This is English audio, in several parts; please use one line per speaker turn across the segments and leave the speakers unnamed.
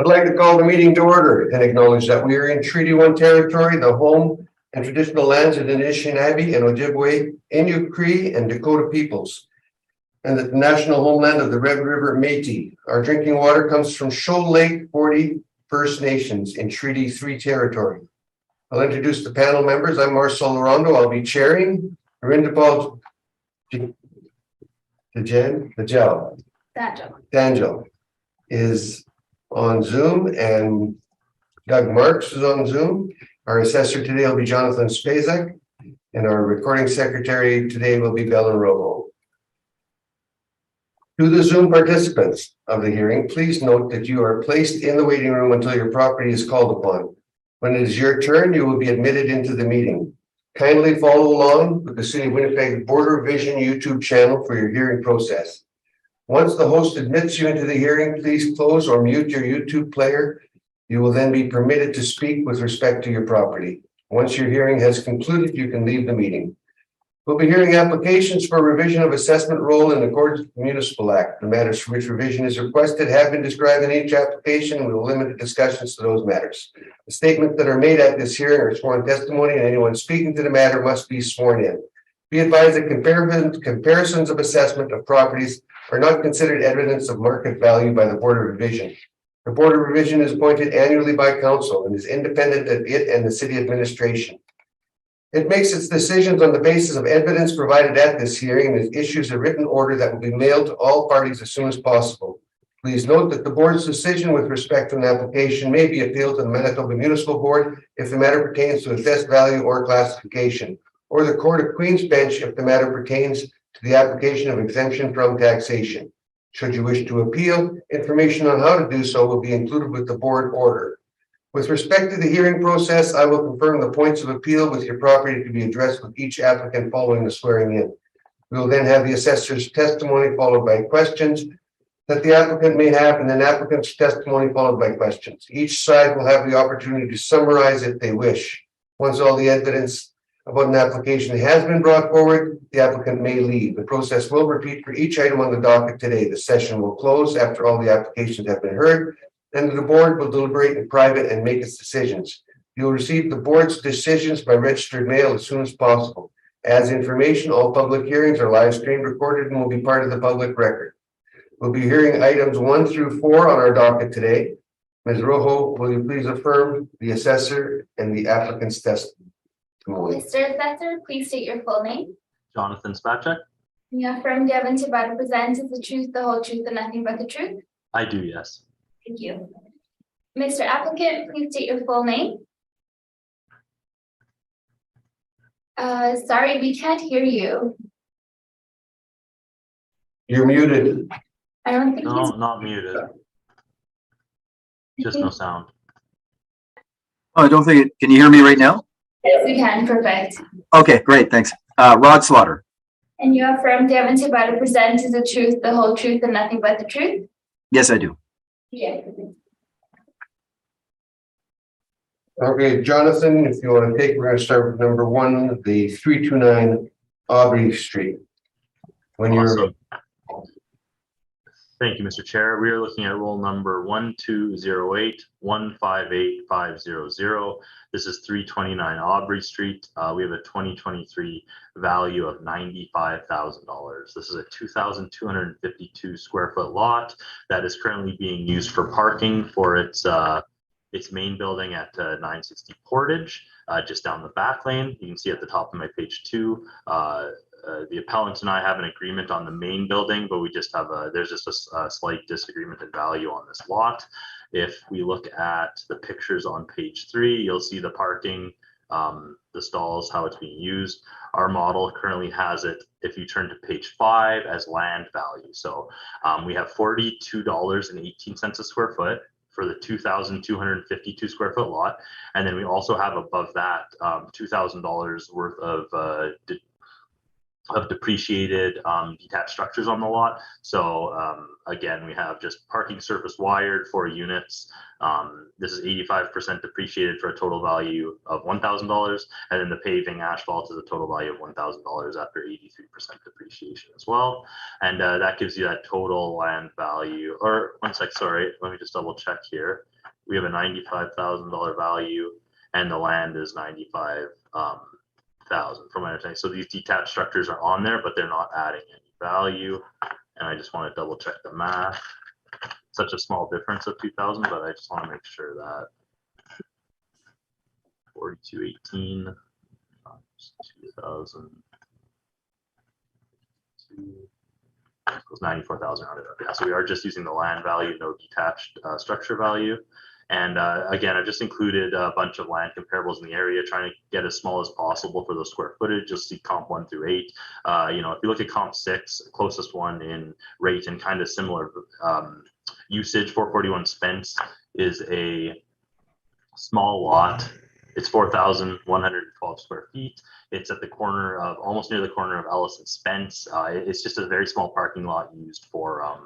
I'd like to call the meeting to order and acknowledge that we are in Treaty 1 territory, the home and traditional lands of the Anishinaabe and Ojibwe, Innu, Cree, and Dakota peoples, and the national homeland of the Red River Métis. Our drinking water comes from Shoal Lake 40 First Nations in Treaty 3 territory. I'll introduce the panel members. I'm Marcel Larondo. I'll be chairing. Arindapal Dangel is on Zoom, and Doug Marks is on Zoom. Our assessor today will be Jonathan Spazek, and our recording secretary today will be Bella Robo. To the Zoom participants of the hearing, please note that you are placed in the waiting room until your property is called upon. When it is your turn, you will be admitted into the meeting. Kindly follow along with the City of Winnipeg Border Vision YouTube channel for your hearing process. Once the host admits you into the hearing, please close or mute your YouTube player. You will then be permitted to speak with respect to your property. Once your hearing has concluded, you can leave the meeting. We'll be hearing applications for revision of assessment roll in accordance with the Municipal Act. The matters for which revision is requested have been described in each application, and we will limit the discussions to those matters. The statements that are made at this hearing are sworn testimony, and anyone speaking to the matter must be sworn in. Be advised that comparisons of assessment of properties are not considered evidence of market value by the Board of Revision. The Board of Revision is appointed annually by council and is independent of it and the city administration. It makes its decisions on the basis of evidence provided at this hearing and it issues a written order that will be mailed to all parties as soon as possible. Please note that the board's decision with respect to an application may be appealed to the Manitoba Municipal Board if the matter pertains to assessed value or classification, or the Court of Queen's Bench if the matter pertains to the application of exemption from taxation. Should you wish to appeal, information on how to do so will be included with the board order. With respect to the hearing process, I will confirm the points of appeal with your property to be addressed with each applicant following the swearing in. We will then have the assessor's testimony followed by questions that the applicant may have, and then applicant's testimony followed by questions. Each side will have the opportunity to summarize if they wish. Once all the evidence about an application has been brought forward, the applicant may leave. The process will repeat for each item on the docket today. The session will close after all the applications have been heard, and the board will deliberate in private and make its decisions. You'll receive the board's decisions by registered mail as soon as possible. As information, all public hearings are live streamed, recorded, and will be part of the public record. We'll be hearing items 1 through 4 on our docket today. Ms. Rojo, will you please affirm the assessor and the applicant's testimony?
Mr. Assessor, please state your full name.
Jonathan Spacek.
You affirm the evidence you're about to present is the truth, the whole truth, and nothing but the truth?
I do, yes.
Thank you. Mr. Applicant, please state your full name. Sorry, we can't hear you.
You're muted.
I don't think
No, not muted. Just no sound.
Oh, I don't think it. Can you hear me right now?
Yes, we can. Perfect.
Okay, great. Thanks. Rod Slaughter.
And you affirm the evidence you're about to present is the truth, the whole truth, and nothing but the truth?
Yes, I do.
Yeah.
Okay, Jonathan, if you want to take, we're going to start with number 1, the 329 Aubrey Street. When
Awesome. Thank you, Mr. Chair. We are looking at roll number 1208-158500. This is 329 Aubrey Street. We have a 2023 value of $95,000. This is a 2,252 square foot lot that is currently being used for parking for its main building at 960 Portage, just down the back lane. You can see at the top of my page 2. The appellant and I have an agreement on the main building, but we just have there's just a slight disagreement in value on this lot. If we look at the pictures on page 3, you'll see the parking, the stalls, how it's being used. Our model currently has it, if you turn to page 5, as land value. So we have $42.18 a square foot for the 2,252 square foot lot. And then we also have above that $2,000 worth of of depreciated detached structures on the lot. So again, we have just parking surface wired, 4 units. This is 85% depreciated for a total value of $1,000, and then the paving asphalt is a total value of $1,000 after 83% depreciation as well. And that gives you that total land value. Or one sec, sorry, let me just double check here. We have a $95,000 value, and the land is 95,000 from my understanding. So these detached structures are on there, but they're not adding any value. And I just want to double check the math. Such a small difference of 2,000, but I just want to make sure that 4218 times 2,000 equals 94,000 rounded up. Yeah, so we are just using the land value, no detached structure value. And again, I've just included a bunch of land comparables in the area, trying to get as small as possible for the square footage. You'll see comp 1 through 8. You know, if you look at comp 6, closest one in rate and kind of similar usage, 441 Spence is a small lot. It's 4,112 square feet. It's at the corner of, almost near the corner of Ellis and Spence. It's just a very small parking lot used for a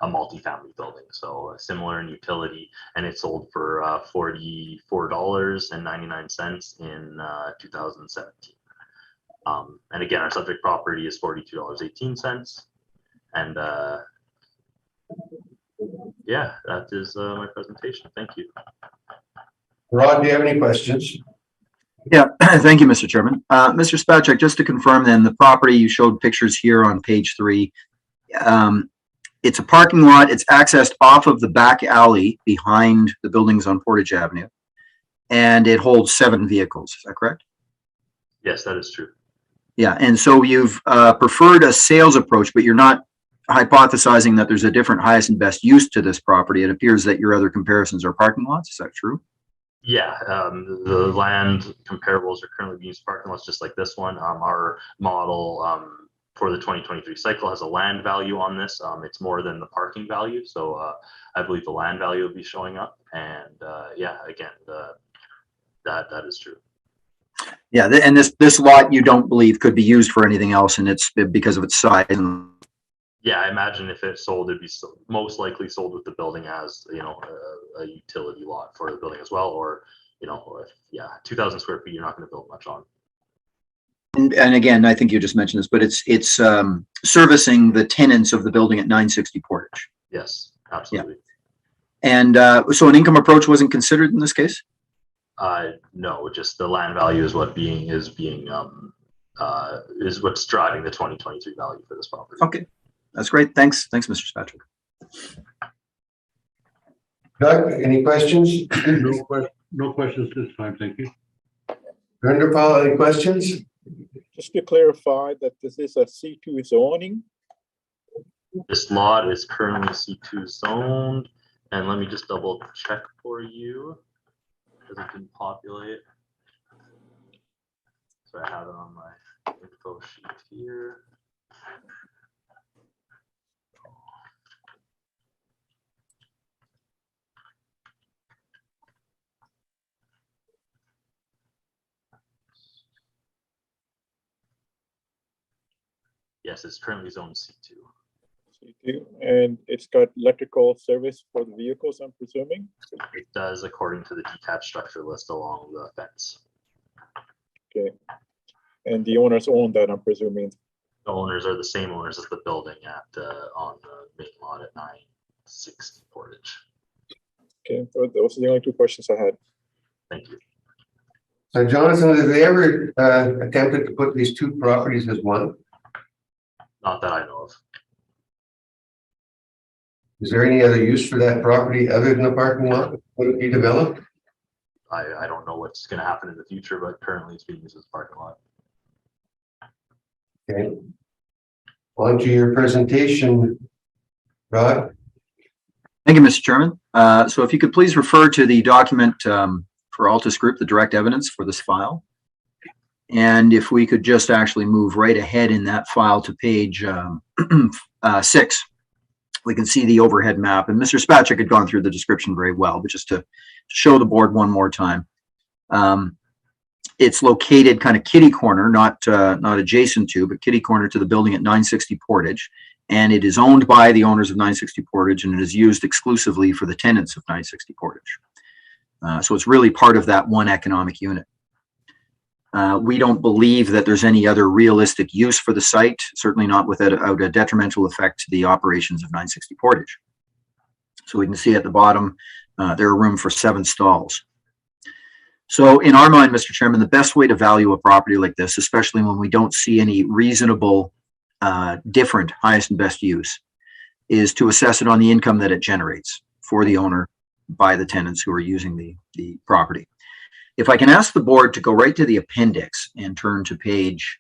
multifamily building. So similar in utility, and it sold for $44.99 in 2017. And again, our subject property is $42.18. And yeah, that is my presentation. Thank you.
Rod, do you have any questions?
Yeah, thank you, Mr. Chairman. Mr. Spacek, just to confirm then, the property you showed pictures here on page 3, it's a parking lot. It's accessed off of the back alley behind the buildings on Portage Avenue, and it holds 7 vehicles. Is that correct?
Yes, that is true.
Yeah, and so you've preferred a sales approach, but you're not hypothesizing that there's a different highest and best use to this property. It appears that your other comparisons are parking lots. Is that true?
Yeah, the land comparables are currently being used parking lots just like this one. Our model for the 2023 cycle has a land value on this. It's more than the parking value. So I believe the land value will be showing up. And yeah, again, that is true.
Yeah, and this lot you don't believe could be used for anything else, and it's because of its size.
Yeah, I imagine if it sold, it'd be most likely sold with the building as, you know, a utility lot for the building as well, or, you know, if, yeah, 2,000 square feet, you're not going to build much on.
And again, I think you just mentioned this, but it's servicing the tenants of the building at 960 Portage.
Yes, absolutely.
Yeah. And so an income approach wasn't considered in this case?
No, just the land value is what's driving the 2023 value for this property.
Okay. That's great. Thanks. Thanks, Mr. Spacek.
Doug, any questions?
No questions this time, thank you.
Grinderpaul, any questions?
Just to clarify that this is a C2 zoning.
This lot is currently C2 zoned, and let me just double check for you because it didn't populate. So I have it on my info sheet here. Yes, it's currently zoned C2.
C2, and it's got electrical service for the vehicles, I'm presuming.
It does, according to the detached structure list along the fence.
Okay, and the owners own that, I'm presuming.
The owners are the same owners as the building at on the main lot at 960 Portage.
Okay, those are the only 2 questions I had.
Thank you.
So Jonathan, have they ever attempted to put these 2 properties as one?
Not that I know of.
Is there any other use for that property other than the parking lot? Would it be developed?
I don't know what's going to happen in the future, but currently it's being used as a parking lot.
Okay. On to your presentation, Rod.
Thank you, Mr. Chairman. So if you could please refer to the document for Altus Group, the direct evidence for this file. And if we could just actually move right ahead in that file to page 6, we can see the overhead map. And Mr. Spacek had gone through the description very well, but just to show the board one more time. It's located kind of kitty corner, not adjacent to, but kitty corner to the building at 960 Portage. And it is owned by the owners of 960 Portage, and it is used exclusively for the tenants of 960 Portage. So it's really part of that one economic unit. We don't believe that there's any other realistic use for the site, certainly not without a detrimental effect to the operations of 960 Portage. So we can see at the bottom, there are room for 7 stalls. So in our mind, Mr. Chairman, the best way to value a property like this, especially when we don't see any reasonable, different highest and best use, is to assess it on the income that it generates for the owner by the tenants who are using the property. If I can ask the board to go right to the appendix and turn to page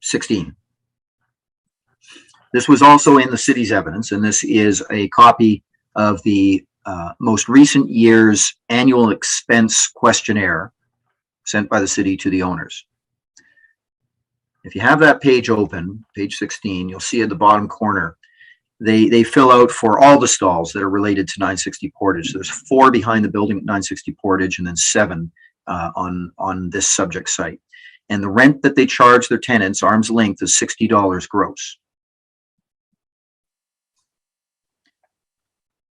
16. This was also in the city's evidence, and this is a copy of the most recent year's annual expense questionnaire sent by the city to the owners. If you have that page open, page 16, you'll see at the bottom corner, they fill out for all the stalls that are related to 960 Portage. So there's 4 behind the building at 960 Portage and then 7 on this subject site. And the rent that they charge their tenants, arm's length, is $60 gross.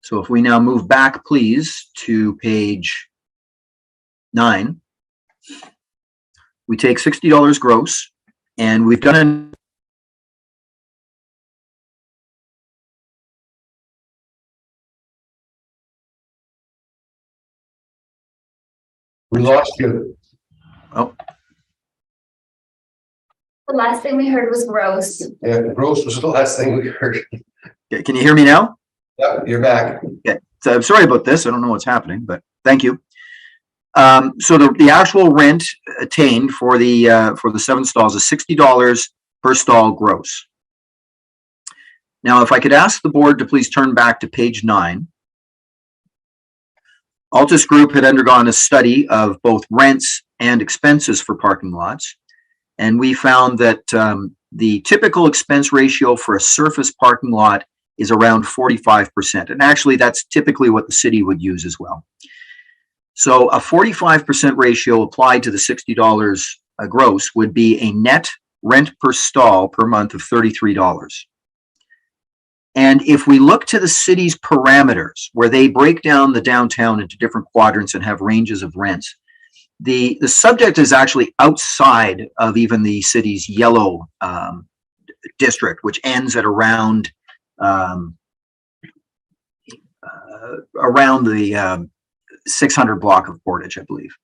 So if we now move back, please, to page 9, we take $60 gross, and we've done
We lost you.
oh,
The last thing we heard was gross.
Yeah, gross was the last thing we heard.
can you hear me now?
Yep, you're back.
Okay, so I'm sorry about this. I don't know what's happening, but thank you. So the actual rent attained for the 7 stalls is $60 per stall gross. Now, if I could ask the board to please turn back to page 9. Altus Group had undergone a study of both rents and expenses for parking lots, and we found that the typical expense ratio for a surface parking lot is around 45%. And actually, that's typically what the city would use as well. So a 45% ratio applied to the $60 gross would be a net rent per stall per month of $33. And if we look to the city's parameters, where they break down the downtown into different quadrants and have ranges of rents, the subject is actually outside of even the city's yellow district, which ends at around the 600 block of Portage, I believe.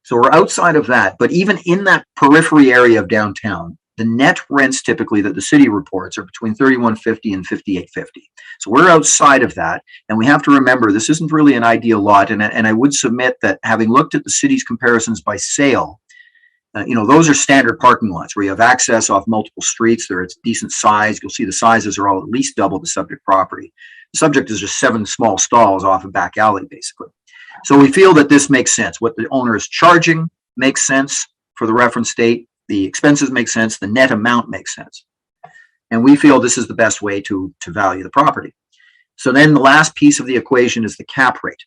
So we're outside of that, but even in that periphery area of downtown, the net rents typically that the city reports are between $31.50 and $58.50. So we're outside of that, and we have to remember this isn't really an ideal lot. And I would submit that, having looked at the city's comparisons by sale, those are standard parking lots where you have access off multiple streets. They're at decent size. You'll see the sizes are all at least double the subject property. The subject is just 7 small stalls off a back alley, basically. So we feel that this makes sense. What the owner is charging makes sense for the reference date. The expenses make sense. The net amount makes sense. And we feel this is the best way to value the property. So then the last piece of the equation is the cap rate.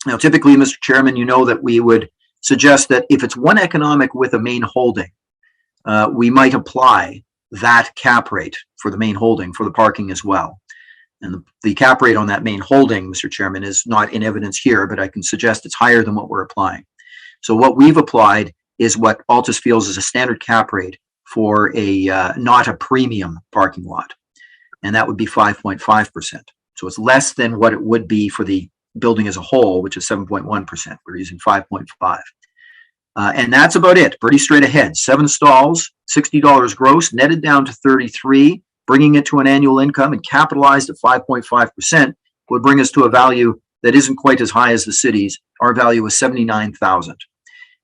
Now, typically, Mr. Chairman, you know that we would suggest that if it's one economic with a main holding, we might apply that cap rate for the main holding for the parking as well. And the cap rate on that main holding, Mr. Chairman, is not in evidence here, but I can suggest it's higher than what we're applying. So what we've applied is what Altus feels is a standard cap rate for a not a premium parking lot. And that would be 5.5%. So it's less than what it would be for the building as a whole, which is 7.1%. We're using 5.5. And that's about it. Pretty straight ahead. 7 stalls, $60 gross, netted down to $33, bringing it to an annual income and capitalized at 5.5% would bring us to a value that isn't quite as high as the city's. Our value is $79,000.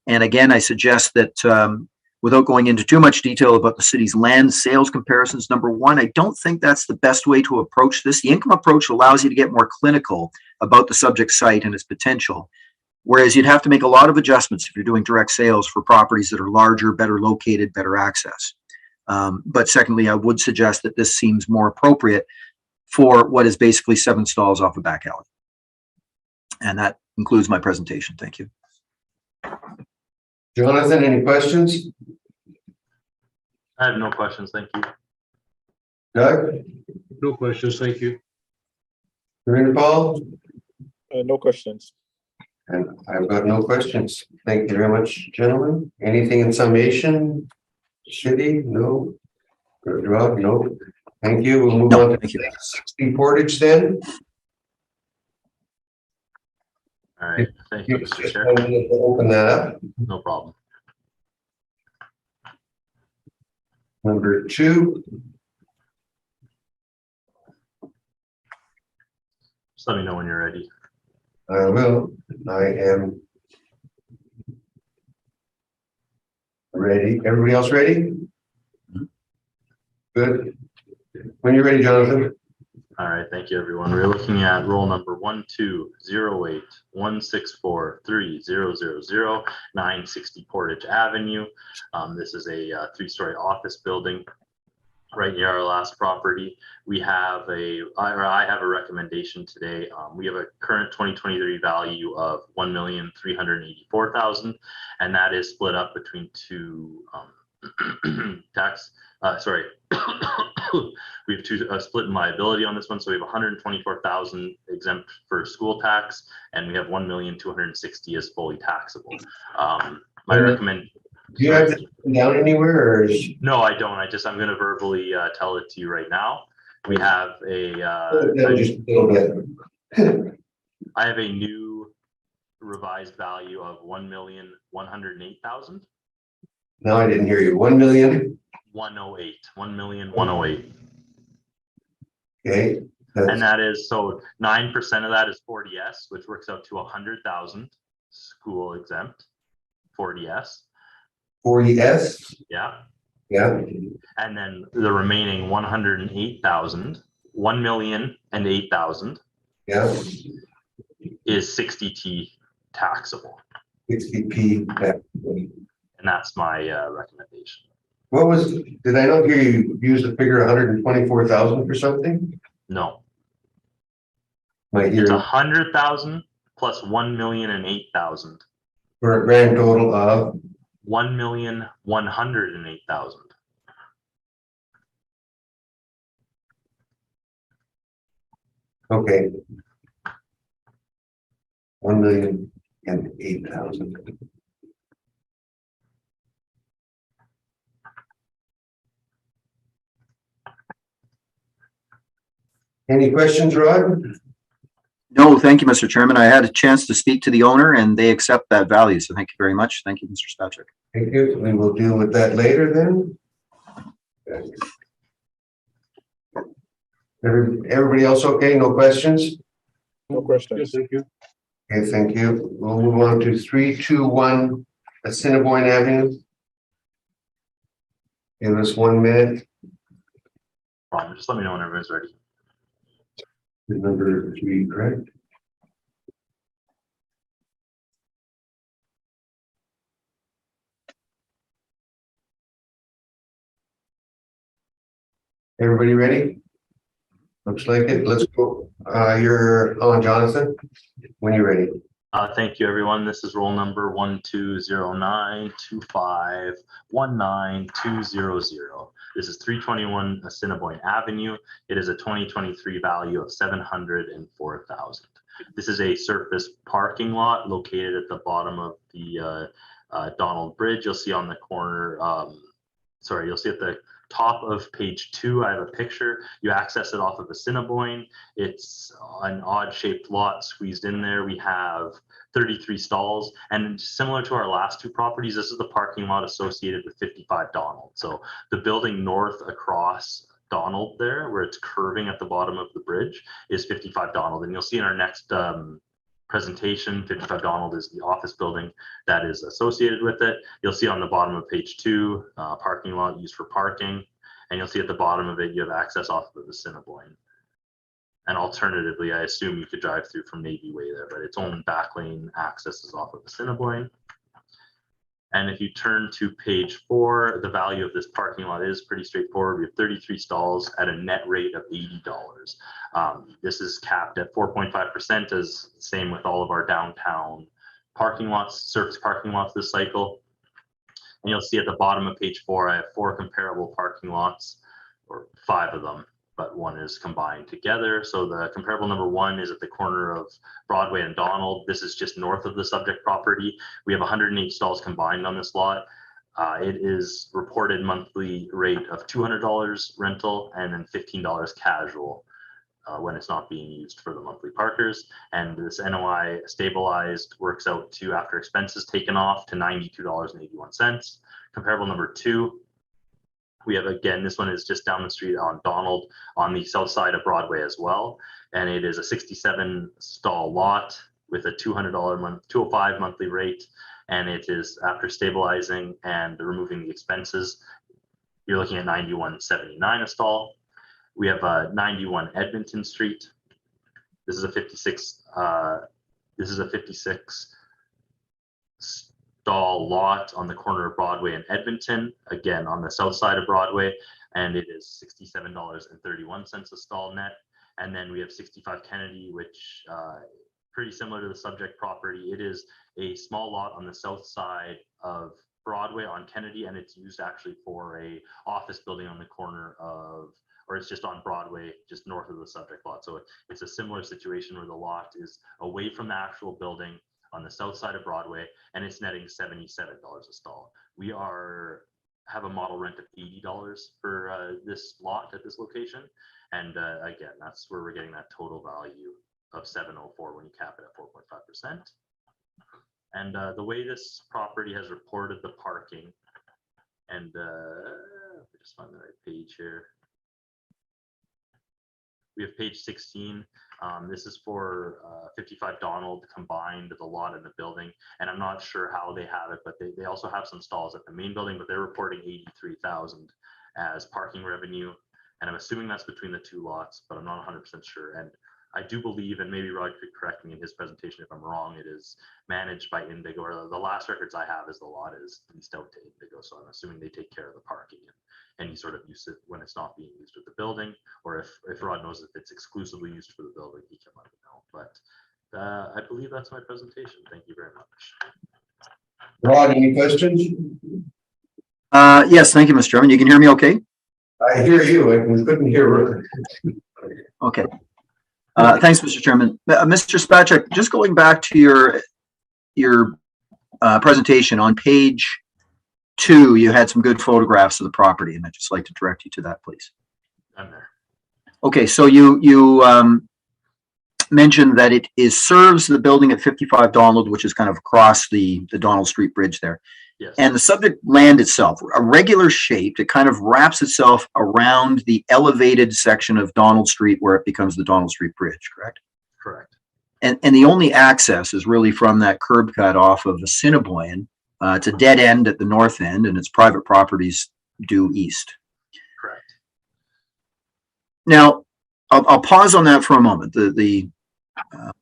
And again, I suggest that without going into too much detail about the city's land sales comparisons, number one, I don't think that's the best way to approach this. The income approach allows you to get more clinical about the subject site and its potential, whereas you'd have to make a lot of adjustments if you're doing direct sales for properties that are larger, better located, better access. But secondly, I would suggest that this seems more appropriate for what is basically 7 stalls off a back alley. And that concludes my presentation. Thank you.
Jonathan, any questions?
I have no questions, thank you.
Doug?
No questions, thank you.
Paul?
No questions.
And I've got no questions. Thank you very much, gentlemen. Anything in summation? City? No. Rob? No. Thank you. We'll move
No,
on to
thank you.
60 Portage then.
All right, thank you, Mr. Chair.
Open that up.
No problem.
Number 2.
Just let me know when you're ready.
I will. I am ready. Everybody else ready? Good. When you're ready, Jonathan.
All right, thank you, everyone. We're looking at roll number 12081643000 Portage Avenue. This is a 3-story office building right near our last property. I have a recommendation today. We have a current 2023 value of $1,384,000, and that is split up between two we have two split in liability on this one. So we have 124,000 exempt for school tax, and we have 1,260,000 as fully taxable. My recommend.
Do you have it down anywhere, or is...
No, I don't. I'm going to verbally tell it to you right now. We have
just a little bit.
I have a new revised value of 1,108,000.
No, I didn't hear you. 1,000,000.
108. 1,108,000.
Okay.
And that is, so 9% of that is 40S, which works out to 100,000 school exempt 40S.
40S.
Yeah.
Yeah.
And then the remaining 108,000, 1,008,000
Yeah.
is 60T taxable.
60P.
And that's my recommendation.
What was, did I not hear you use the figure 124,000 for something?
No,
My
it's
hearing
100,000 plus 1,008,000.
for a grand total of
1,108,000.
okay. 1,008,000. Any questions, Rod?
No, thank you, Mr. Chairman. I had a chance to speak to the owner and they accept that value. So thank you very much. Thank you, Mr. Spacek.
Thank you. We will deal with that later then. Everybody else okay? No questions?
No questions.
Yes, thank you.
Okay, thank you. We'll move on to 321 Assiniboine Avenue. Give us 1 minute.
Problem. Just let me know when everyone's ready.
Number 3, correct? Everybody ready? Looks like it. Let's go. You're on, Jonathan, when you're ready.
Thank you, everyone. This is roll number 12092519200. This is 321 Assiniboine Avenue. It is a 2023 value of $704,000. This is a surface parking lot located at the bottom of the Donald Bridge. You'll see on the corner, you'll see at the top of page 2, I have a picture. You access it off of Assiniboine. It's an odd shaped lot squeezed in there. We have 33 stalls, and similar to our last 2 properties, this is the parking lot associated with 55 Donald. So the building north across Donald there, where it's curving at the bottom of the bridge, is 55 Donald. And you'll see in our next presentation, 55 Donald is the office building that is associated with it. You'll see on the bottom of page 2, parking lot used for parking, and you'll see at the bottom of it, you have access off of the Assiniboine. And alternatively, I assume you could drive through from Navy Way there, but its own back lane access is off of Assiniboine. And if you turn to page 4, the value of this parking lot is pretty straightforward. We have 33 stalls at a net rate of $80. This is capped at 4.5%, as same with all of our downtown parking lots, surface parking lots this cycle. And you'll see at the bottom of page 4, I have 4 comparable parking lots, or 5 of them, but one is combined together. So the comparable number 1 is at the corner of Broadway and Donald. This is just north of the subject property. We have 108 stalls combined on this lot. It is reported monthly rate of $200 rental and then $15 casual when it's not being used for the monthly parkers. And this NOI stabilized works out to, after expenses taken off, to $92.81. Comparable number 2, we have, again, this one is just down the street on Donald on the south side of Broadway as well. And it is a 67 stall lot with a $205 monthly rate. And it is, after stabilizing and removing the expenses, you're looking at $91.79 a stall. We have 91 Edmonton Street. This is a 56 stall lot on the corner of Broadway and Edmonton, again on the south side of Broadway, and it is $67.31 a stall net. And then we have 65 Kennedy, which pretty similar to the subject property. It is a small lot on the south side of Broadway on Kennedy, and it's used actually for a office building on the corner of, or it's just on Broadway, just north of the subject lot. So it's a similar situation where the lot is away from the actual building on the south side of Broadway, and it's netting $77 a stall. We have a model rent of $80 for this lot at this location. And again, that's where we're getting that total value of $704 when you cap it at 4.5%. And the way this property has reported the parking, and let me just find the right page here. We have page 16. This is for 55 Donald combined, the lot and the building. And I'm not sure how they have it, but they also have some stalls at the main building, but they're reporting $83,000 as parking revenue. And I'm assuming that's between the 2 lots, but I'm not 100% sure. And I do believe, and maybe Rod could correct me in his presentation if I'm wrong, it is managed by Indigo, or the last records I have is the lot is leased out to Indigo. So I'm assuming they take care of the parking and any sort of use it when it's not being used with the building, or if Rod knows if it's exclusively used for the building, he can let me know. But I believe that's my presentation. Thank you very much.
Rod, any questions?
Yes, thank you, Mr. Chairman. You can hear me okay?
I hear you. I couldn't hear Rod.
Okay. Thanks, Mr. Chairman. Mr. Spacek, just going back to your presentation on page 2, you had some good photographs of the property, and I'd just like to direct you to that, please.
I'm there.
Okay, so you mentioned that it serves the building at 55 Donald, which is kind of across the Donald Street Bridge there.
Yes.
And the subject land itself, a regular shaped, it kind of wraps itself around the elevated section of Donald Street where it becomes the Donald Street Bridge, correct?
Correct.
And the only access is really from that curb cut off of Assiniboine. It's a dead end at the north end, and its private properties due east.
Correct.
Now, I'll pause on that for a moment, the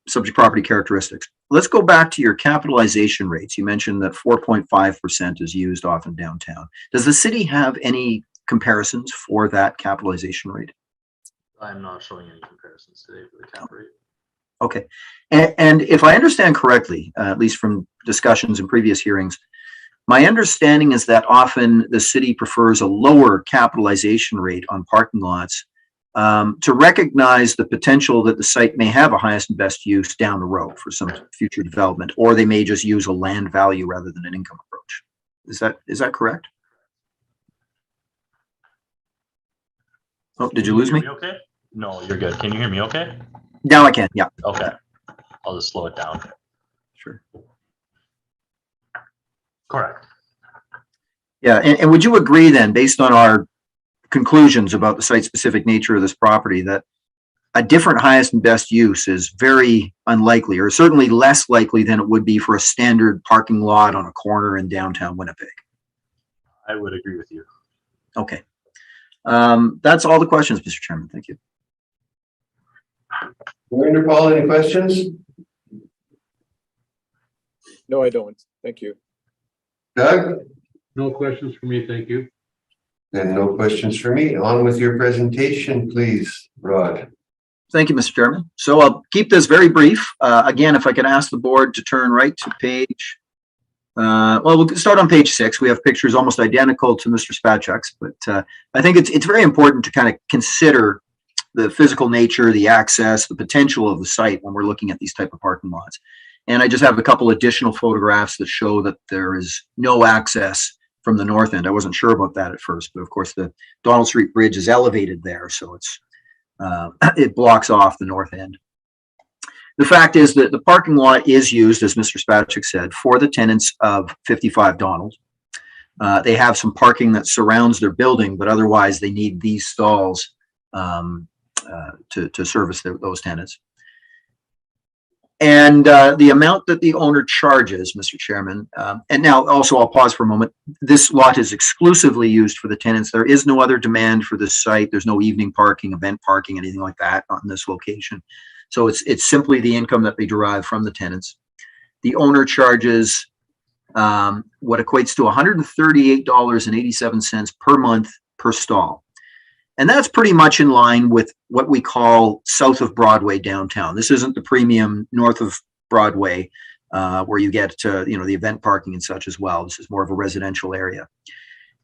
subject property characteristics. Let's go back to your capitalization rates. You mentioned that 4.5% is used often downtown. Does the city have any comparisons for that capitalization rate?
I'm not showing any comparisons today for the cap rate.
Okay. And if I understand correctly, at least from discussions in previous hearings, my understanding is that often the city prefers a lower capitalization rate on parking lots to recognize the potential that the site may have a highest and best use down the road for some future development, or they may just use a land value rather than an income approach. Is that correct? Oh, did you lose me?
Okay. No, you're good. Can you hear me okay?
Now I can, yeah.
Okay. I'll just slow it down.
Sure.
Correct.
Yeah, and would you agree then, based on our conclusions about the site-specific nature of this property, that a different highest and best use is very unlikely, or certainly less likely than it would be for a standard parking lot on a corner in downtown Winnipeg?
I would agree with you.
Okay. That's all the questions, Mr. Chairman. Thank you.
Commissioner Paul, any questions?
No, I don't. Thank you.
Doug?
No questions for me, thank you.
Then no questions for me. On with your presentation, please, Rod.
Thank you, Mr. Chairman. So I'll keep this very brief. Again, if I can ask the board to turn right to page Well, we'll start on page 6. We have pictures almost identical to Mr. Spacek's, but I think it's very important to kind of consider the physical nature, the access, the potential of the site when we're looking at these type of parking lots. And I just have a couple additional photographs that show that there is no access from the north end. I wasn't sure about that at first, but of course the Donald Street Bridge is elevated there, so it's it blocks off the north end. The fact is that the parking lot is used, as Mr. Spacek said, for the tenants of 55 Donald. They have some parking that surrounds their building, but otherwise they need these stalls to service those tenants. And the amount that the owner charges, Mr. Chairman, and now also I'll pause for a moment. This lot is exclusively used for the tenants. There is no other demand for this site. There's no evening parking, event parking, anything like that on this location. So it's simply the income that they derive from the tenants. The owner charges what equates to $138.87 per month per stall. And that's pretty much in line with what we call south of Broadway downtown. This isn't the premium north of Broadway where you get to, the event parking and such as well. This is more of a residential area.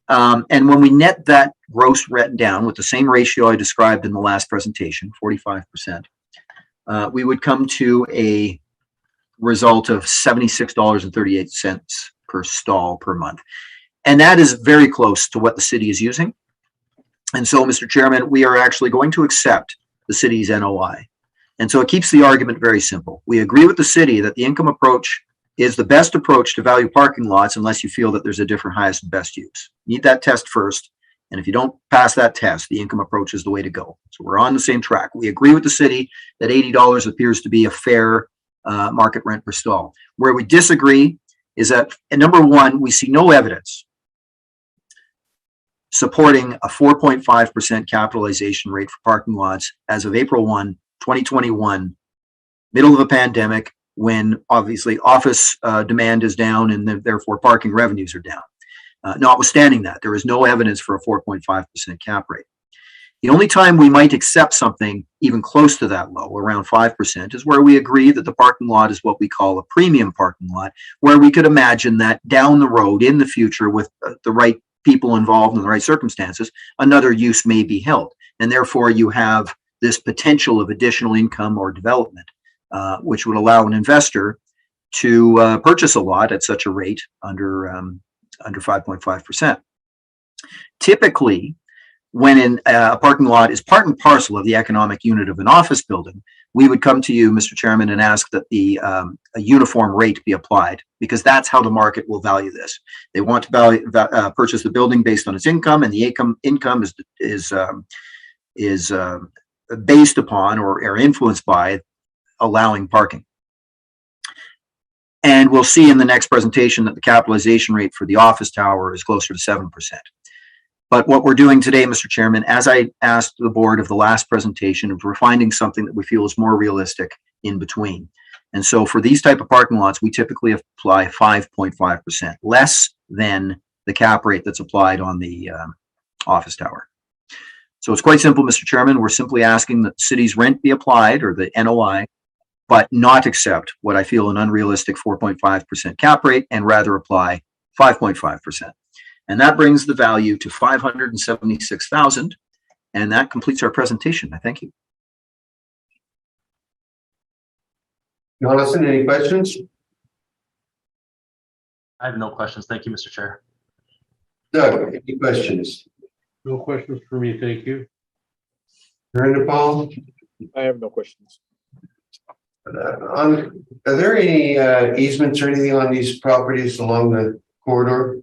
And when we net that gross rent down with the same ratio I described in the last presentation, 45%, we would come to a result of $76.38 per stall per month. And that is very close to what the city is using. And so, Mr. Chairman, we are actually going to accept the city's NOI. And so it keeps the argument very simple. We agree with the city that the income approach is the best approach to value parking lots unless you feel that there's a different highest and best use. You need that test first. And if you don't pass that test, the income approach is the way to go. So we're on the same track. We agree with the city that $80 appears to be a fair market rent per stall. Where we disagree is that, number one, we see no evidence supporting a 4.5% capitalization rate for parking lots as of April 1, 2021, middle of a pandemic, when obviously office demand is down and therefore parking revenues are down. Notwithstanding that, there is no evidence for a 4.5% cap rate. The only time we might accept something even close to that low, around 5%, is where we agree that the parking lot is what we call a premium parking lot, where we could imagine that down the road in the future with the right people involved in the right circumstances, another use may be held. And therefore you have this potential of additional income or development, which would allow an investor to purchase a lot at such a rate under 5.5%. Typically, when a parking lot is part and parcel of the economic unit of an office building, we would come to you, Mr. Chairman, and ask that a uniform rate be applied, because that's how the market will value this. They want to purchase the building based on its income, and the income is based upon or influenced by allowing parking. And we'll see in the next presentation that the capitalization rate for the office tower is closer to 7%. But what we're doing today, Mr. Chairman, as I asked the board of the last presentation, we're finding something that we feel is more realistic in between. And so for these type of parking lots, we typically apply 5.5%, less than the cap rate that's applied on the office tower. So it's quite simple, Mr. Chairman. We're simply asking that the city's rent be applied, or the NOI, but not accept what I feel an unrealistic 4.5% cap rate, and rather apply 5.5%. And that brings the value to $576,000. And that completes our presentation. I thank you.
Jonathan, any questions?
I have no questions. Thank you, Mr. Chair.
Doug, any questions?
No questions for me, thank you.
Brenda, Paul?
I have no questions.
Are there any easements or anything on these properties along the corridor?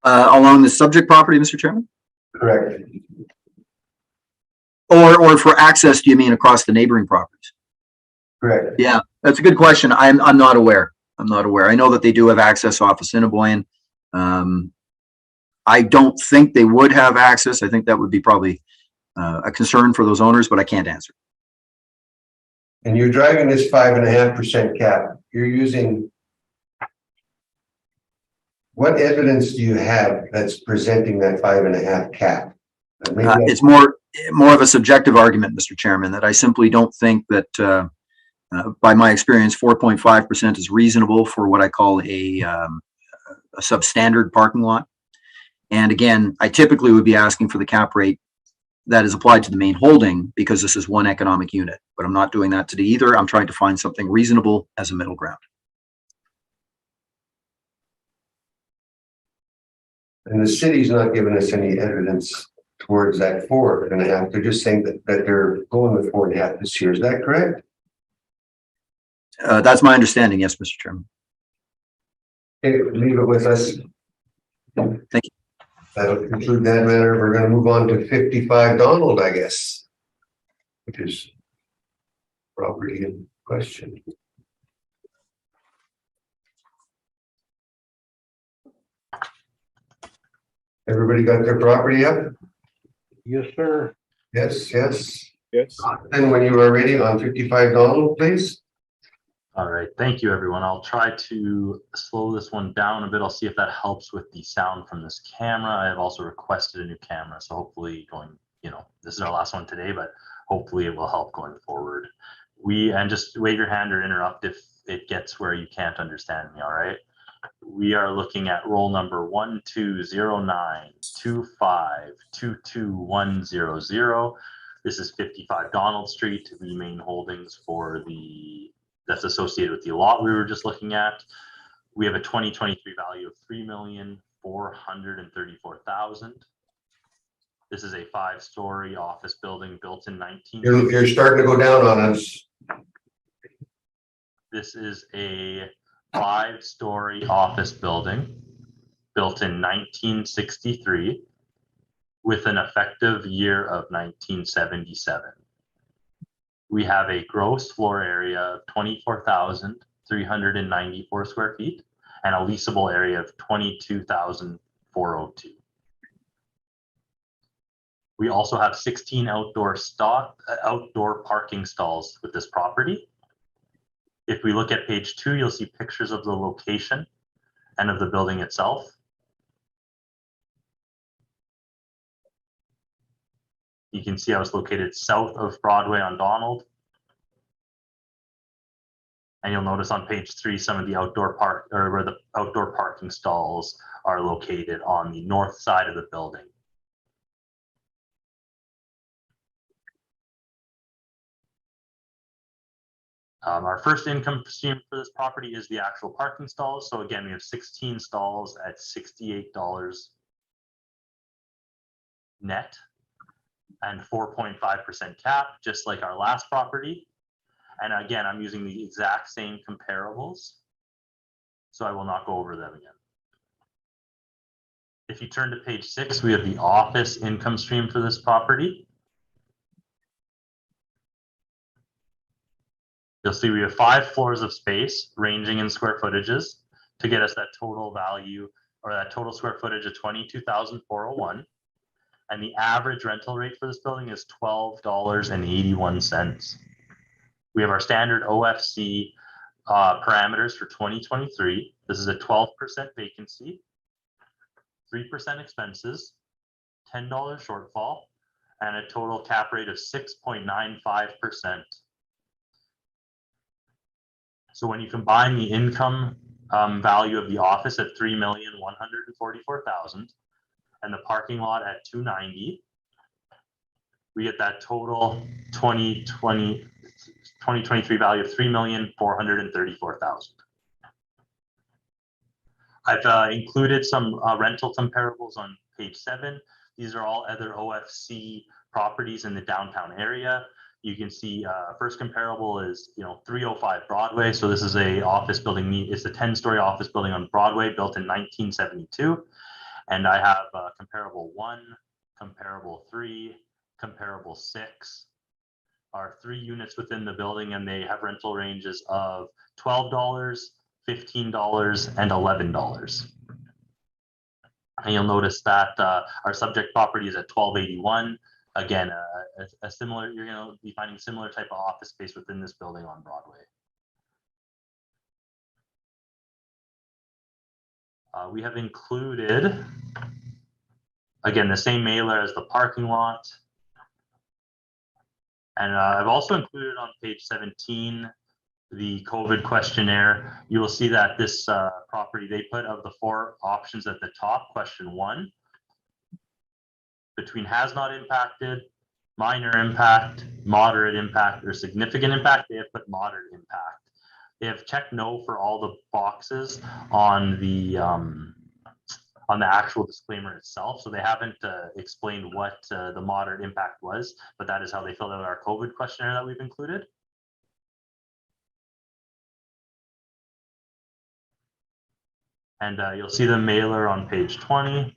Along the subject property, Mr. Chairman?
Correct.
Or for access, do you mean across the neighboring properties?
Correct.
Yeah, that's a good question. I'm not aware. I'm not aware. I know that they do have access off of Assiniboine. I don't think they would have access. I think that would be probably a concern for those owners, but I can't answer.
And you're driving this 5.5% cap. You're using, what evidence do you have that's presenting that 5.5 cap?
It's more of a subjective argument, Mr. Chairman, that I simply don't think that By my experience, 4.5% is reasonable for what I call a substandard parking lot. And again, I typically would be asking for the cap rate that is applied to the main holding because this is one economic unit, but I'm not doing that today either. I'm trying to find something reasonable as a middle ground.
And the city's not giving us any evidence towards that 4.5. They're just saying that they're going with 4.5 this year. Is that correct?
That's my understanding. Yes, Mr. Chairman.
Okay, leave it with us.
Thank you.
That'll conclude that matter. We're going to move on to 55 Donald, I guess, which is property in question. Everybody got their property up?
Yes, sir.
Yes, yes.
Yes.
And when you are ready on 55 Donald, please.
All right, thank you, everyone. I'll try to slow this one down a bit. I'll see if that helps with the sound from this camera. I have also requested a new camera, so hopefully this is our last one today, but hopefully it will help going forward. And just wave your hand or interrupt if it gets where you can't understand me, all right? We are looking at roll number 120925222100. This is 55 Donald Street, the main holdings that's associated with the lot we were just looking at. We have a 2023 value of $3,434,000. This is a 5-story office building built in 19.
You're starting to go down on us.
This is a 5-story office building built in 1963 with an effective year of 1977. We have a gross floor area of 24,394 square feet and a leasable area of 22,402. We also have 16 outdoor parking stalls with this property. If we look at page 2, you'll see pictures of the location and of the building itself. You can see I was located south of Broadway on Donald. And you'll notice on page 3, some of the where the outdoor parking stalls are located on the north side of the building. Our first income stream for this property is the actual parking stalls. So again, we have 16 stalls at $68 net and 4.5% cap, just like our last property. And again, I'm using the exact same comparables, so I will not go over them again. If you turn to page 6, we have the office income stream for this property. You'll see we have 5 floors of space ranging in square footages to get us that total value or that total square footage of 22,401. And the average rental rate for this building is $12.81. We have our standard OFC parameters for 2023. This is a 12% vacancy, 3% expenses, $10 shortfall, and a total cap rate of 6.95%. So when you combine the income value of the office at $3,144,000 and the parking lot at $290, we get that total 2023 value of $3,434,000. I've included some rental comparables on page 7. These are all other OFC properties in the downtown area. You can see first comparable is 305 Broadway. So this is a office building. It's a 10-story office building on Broadway built in 1972. And I have comparable 1, comparable 3, comparable 6 are 3 units within the building, and they have rental ranges of $12, $15, and $11. And you'll notice that our subject property is at 1281. Again, a similar, you're going to be finding similar type of office space within this building on Broadway. We have included, again, the same mailer as the parking lot. And I've also included on page 17 the COVID questionnaire, you will see that this property, they put of the 4 options at the top, question 1, between has not impacted, minor impact, moderate impact, or significant impact, they have put moderate impact. They have checked no for all the boxes on the actual disclaimer itself. So they haven't explained what the moderate impact was, but that is how they filled out our COVID questionnaire that we've included. And you'll see the mailer on page 20.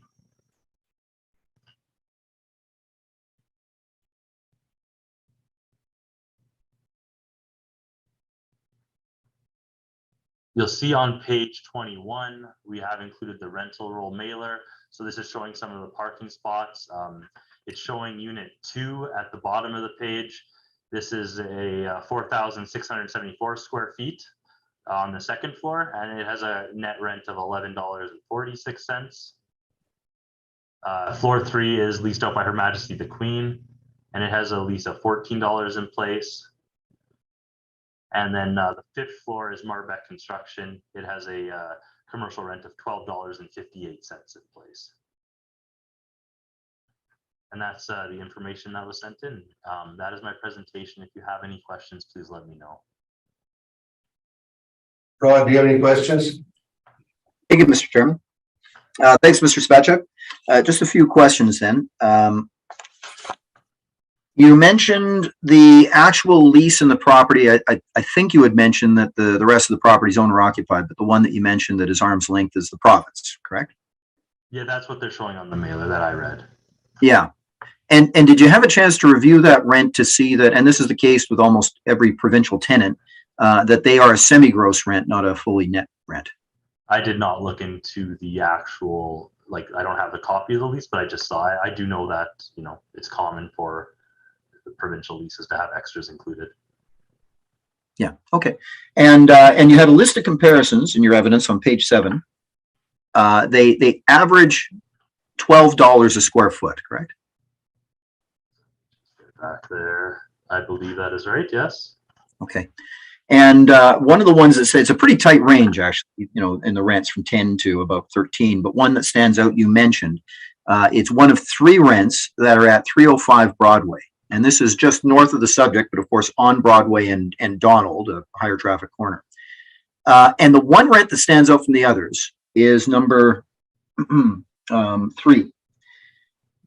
You'll see on page 21, we have included the rental roll mailer. So this is showing some of the parking spots. It's showing unit 2 at the bottom of the page. This is a 4,674 square feet on the 2nd floor, and it has a net rent of $11.46. Floor 3 is leased out by Her Majesty the Queen, and it has a lease of $14 in place. And then the 5th floor is Marbeck Construction. It has a commercial rent of $12.58 in place. And that's the information that was sent in. That is my presentation. If you have any questions, please let me know.
Rod, do you have any questions?
Thank you, Mr. Chairman. Thanks, Mr. Spacek. Just a few questions then. You mentioned the actual lease in the property. I think you had mentioned that the rest of the property is owner occupied, but the one that you mentioned that is arm's length is the province, correct?
Yeah, that's what they're showing on the mailer that I read.
Yeah. And did you have a chance to review that rent to see that, and this is the case with almost every provincial tenant, that they are a semi-gross rent, not a fully net rent?
I did not look into the actual, like, I don't have the copy of the lease, but I just saw it. I do know that, you know, it's common for the provincial leases to have extras included.
Yeah, okay. And you had a list of comparisons in your evidence on page 7. They average $12 a square foot, correct?
Back there, I believe that is right, yes.
Okay. And one of the ones that says it's a pretty tight range, actually, you know, in the rents from 10 to about 13, but one that stands out you mentioned, it's one of 3 rents that are at 305 Broadway. And this is just north of the subject, but of course on Broadway and Donald, a higher traffic corner. And the one rent that stands out from the others is number 3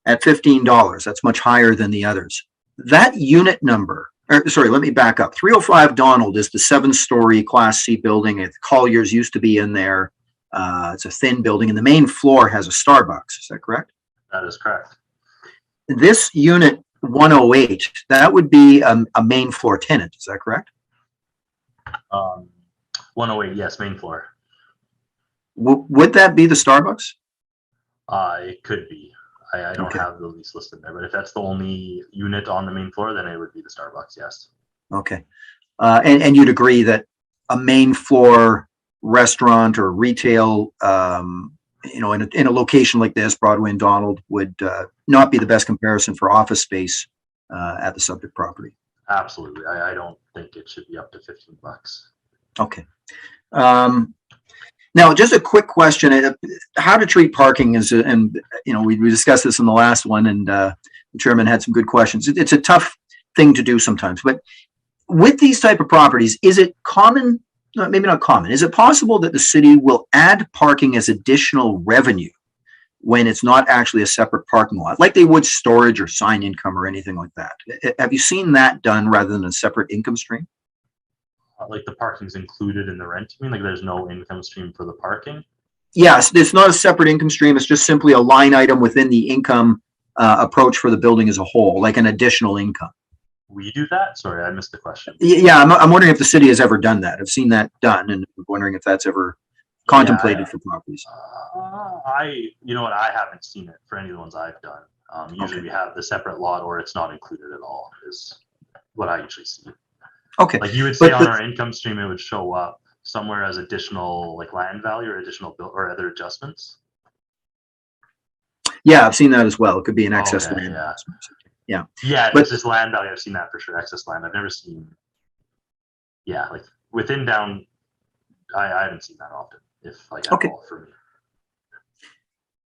at $15. That's much higher than the others. That unit number, sorry, let me back up. 305 Donald is the 7-story Class C building. Collier's used to be in there. It's a thin building, and the main floor has a Starbucks. Is that correct?
That is correct.
This unit 108, that would be a main floor tenant. Is that correct?
108, yes, main floor.
Would that be the Starbucks?
It could be. I don't have the lease listed there, but if that's the only unit on the main floor, then it would be the Starbucks, yes.
Okay. And you'd agree that a main floor restaurant or retail, you know, in a location like this, Broadway and Donald, would not be the best comparison for office space at the subject property.
Absolutely. I don't think it should be up to $15.
Okay. Now, just a quick question: how to treat parking is, and you know, we discussed this in the last one, and the chairman had some good questions. It's a tough thing to do sometimes, but with these type of properties, is it common? Maybe not common. Is it possible that the city will add parking as additional revenue when it's not actually a separate parking lot, like they would storage or sign income or anything like that? Have you seen that done rather than a separate income stream?
Like the parking's included in the rent, you mean? Like there's no income stream for the parking?
Yes, it's not a separate income stream. It's just simply a line item within the income approach for the building as a whole, like an additional income.
We do that? Sorry, I missed the question.
Yeah, I'm wondering if the city has ever done that. I've seen that done, and I'm wondering if that's ever contemplated for properties.
You know what? I haven't seen it for any of the ones I've done. Usually we have the separate lot, or it's not included at all, is what I usually see.
Okay.
Like you would say on our income stream, it would show up somewhere as additional like land value or additional bill or other adjustments.
Yeah, I've seen that as well. It could be an excess land.
Yeah.
Yeah.
But it's just land value. I've seen that for sure. Excess land. I've never seen. Yeah, like within down, I haven't seen that often, if like at all for me.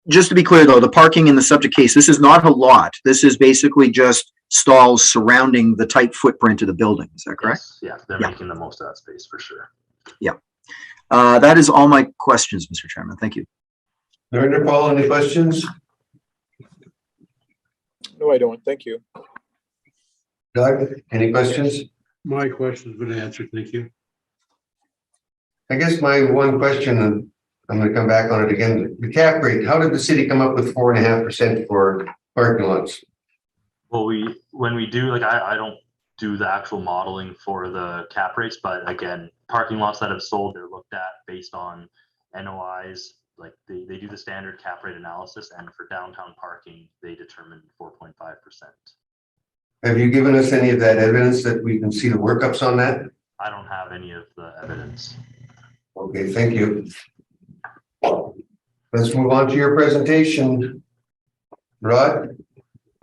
Just to be clear though, the parking in the subject case, this is not a lot. This is basically just stalls surrounding the tight footprint of the building. Is that correct?
Yes, yeah, they're making the most of that space for sure.
That is all my questions, Mr. Chairman. Thank you.
Director Paul, any questions?
No, I don't. Thank you.
Doug, any questions?
My question's been answered. Thank you.
I guess my one question, and I'm gonna come back on it again, the cap rate, how did the city come up with 4.5% for parking lots?
Well, when we do, like, I don't do the actual modeling for the cap rates, but again, parking lots that have sold, they're looked at based on NOIs. Like they do the standard cap rate analysis, and for downtown parking, they determine 4.5%.
Have you given us any of that evidence that we can see the workups on that?
I don't have any of the evidence.
Okay, thank you. Let's move on to your presentation. Rod?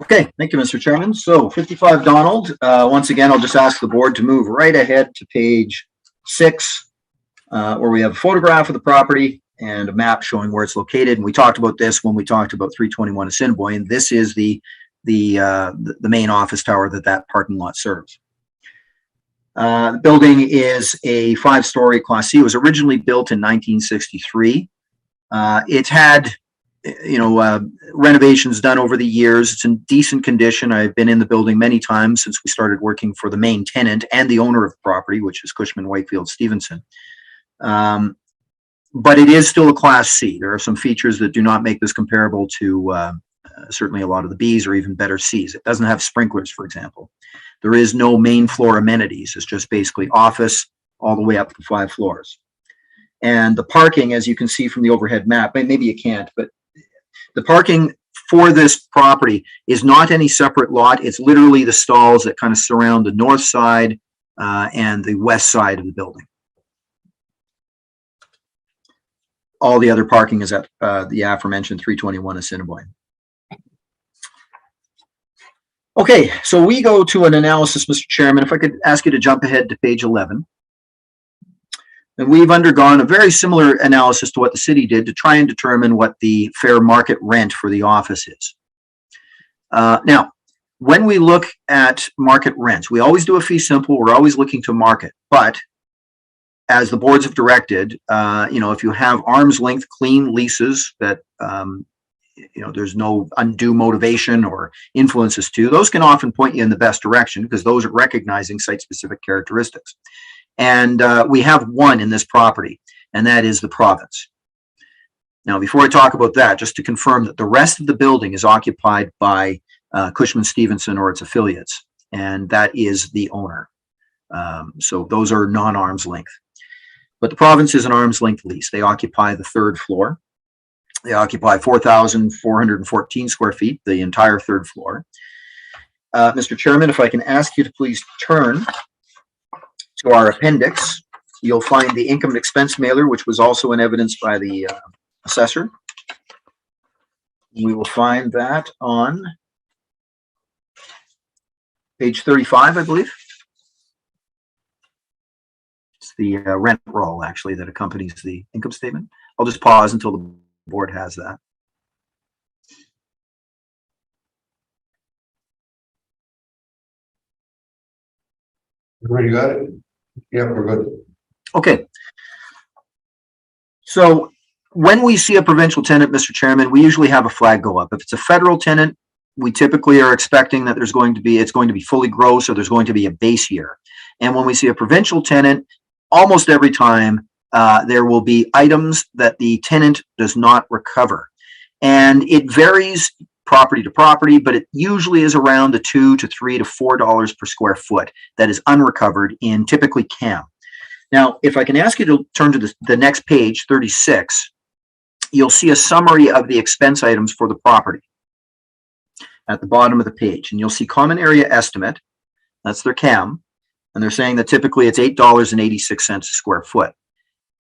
Okay, thank you, Mr. Chairman. So 55 Donald, once again, I'll just ask the board to move right ahead to page 6, where we have a photograph of the property and a map showing where it's located. And we talked about this when we talked about 321 Assiniboine. This is the main office tower that parking lot serves. The building is a 5-story Class C. It was originally built in 1963. It's had, renovations done over the years. It's in decent condition. I've been in the building many times since we started working for the main tenant and the owner of the property, which is Cushman Wakefield Stevenson. But it is still a Class C. There are some features that do not make this comparable to certainly a lot of the Bs or even better Cs. It doesn't have sprinklers, for example. There is no main floor amenities. It's just basically office all the way up to 5 floors. And the parking, as you can see from the overhead map, maybe you can't, but the parking for this property is not any separate lot. It's literally the stalls that kind of surround the north side and the west side of the building. All the other parking is at the aforementioned 321 Assiniboine. Okay, so we go to an analysis, Mr. Chairman. If I could ask you to jump ahead to page 11. And we've undergone a very similar analysis to what the city did to try and determine what the fair market rent for the office is. Now, when we look at market rents, we always do a fee simple. We're always looking to market. But as the boards have directed, if you have arm's length clean leases that, there's no undue motivation or influences to, those can often point you in the best direction because those are recognizing site-specific characteristics. And we have one in this property, and that is the province. Now, before I talk about that, just to confirm that the rest of the building is occupied by Cushman Stevenson or its affiliates, and that is the owner. So those are non-arm's length. But the province is an arm's length lease. They occupy the 3rd floor. They occupy 4,414 square feet, the entire 3rd floor. Mr. Chairman, if I can ask you to please turn to our appendix, you'll find the income and expense mailer, which was also in evidence by the assessor. We will find that on page 35, I believe. It's the rent roll, actually, that accompanies the income statement. I'll just pause until the board has that.
Everybody got it? Yeah, we're good.
Okay. So when we see a provincial tenant, Mr. Chairman, we usually have a flag go up. If it's a federal tenant, we typically are expecting that it's going to be fully gross, or there's going to be a base year. And when we see a provincial tenant, almost every time there will be items that the tenant does not recover. And it varies property to property, but it usually is around the $2 to $3 to $4 per square foot that is unrecovered in typically CAM. Now, if I can ask you to turn to the next page, 36, you'll see a summary of the expense items for the property at the bottom of the page. And you'll see common area estimate, that's their CAM, and they're saying that typically it's $8.86 a square foot.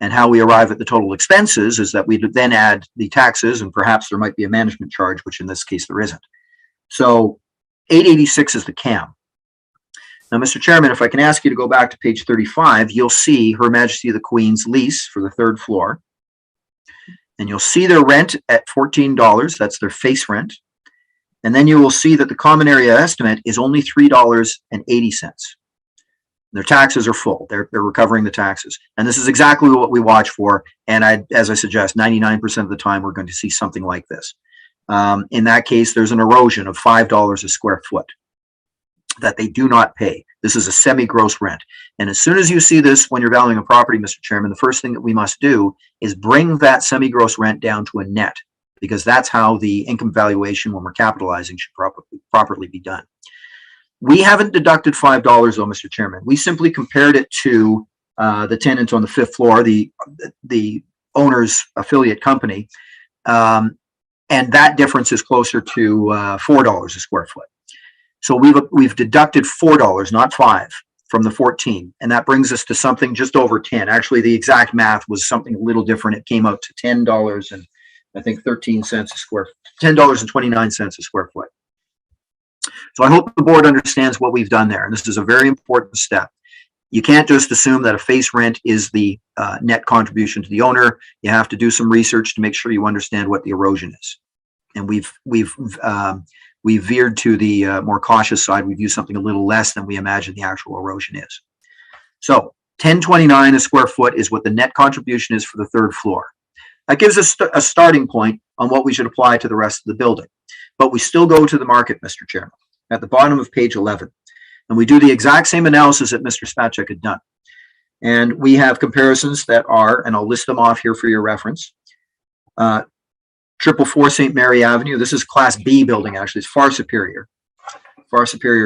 And how we arrive at the total expenses is that we then add the taxes, and perhaps there might be a management charge, which in this case there isn't. So $8.86 is the CAM. Now, Mr. Chairman, if I can ask you to go back to page 35, you'll see Her Majesty the Queen's lease for the third floor. And you'll see their rent at $14. That's their face rent. And then you will see that the common area estimate is only $3.80. Their taxes are full. They're recovering the taxes. And this is exactly what we watch for. And as I suggest, 99% of the time, we're going to see something like this. In that case, there's an erosion of $5 a square foot that they do not pay. This is a semi-gross rent. And as soon as you see this when you're valuing a property, Mr. Chairman, the first thing that we must do is bring that semi-gross rent down to a net, because that's how the income valuation when we're capitalizing should properly be done. We haven't deducted $5 though, Mr. Chairman. We simply compared it to the tenant on the fifth floor, the owner's affiliate company, and that difference is closer to $4 a square foot. So we've deducted $4, not $5, from the 14, and that brings us to something just over 10. Actually, the exact math was something a little different. It came out to $10 and I think 13 cents a square, $10.29 a square foot. So I hope the board understands what we've done there, and this is a very important step. You can't just assume that a face rent is the net contribution to the owner. You have to do some research to make sure you understand what the erosion is. And we've veered to the more cautious side. We've used something a little less than we imagine the actual erosion is. So $10.29 a square foot is what the net contribution is for the third floor. That gives us a starting point on what we should apply to the rest of the building. But we still go to the market, Mr. Chairman, at the bottom of page 11. And we do the exact same analysis that Mr. Spacek had done. And we have comparisons that are, and I'll list them off here for your reference. 444 St. Mary Avenue. This is Class B building, actually. It's far superior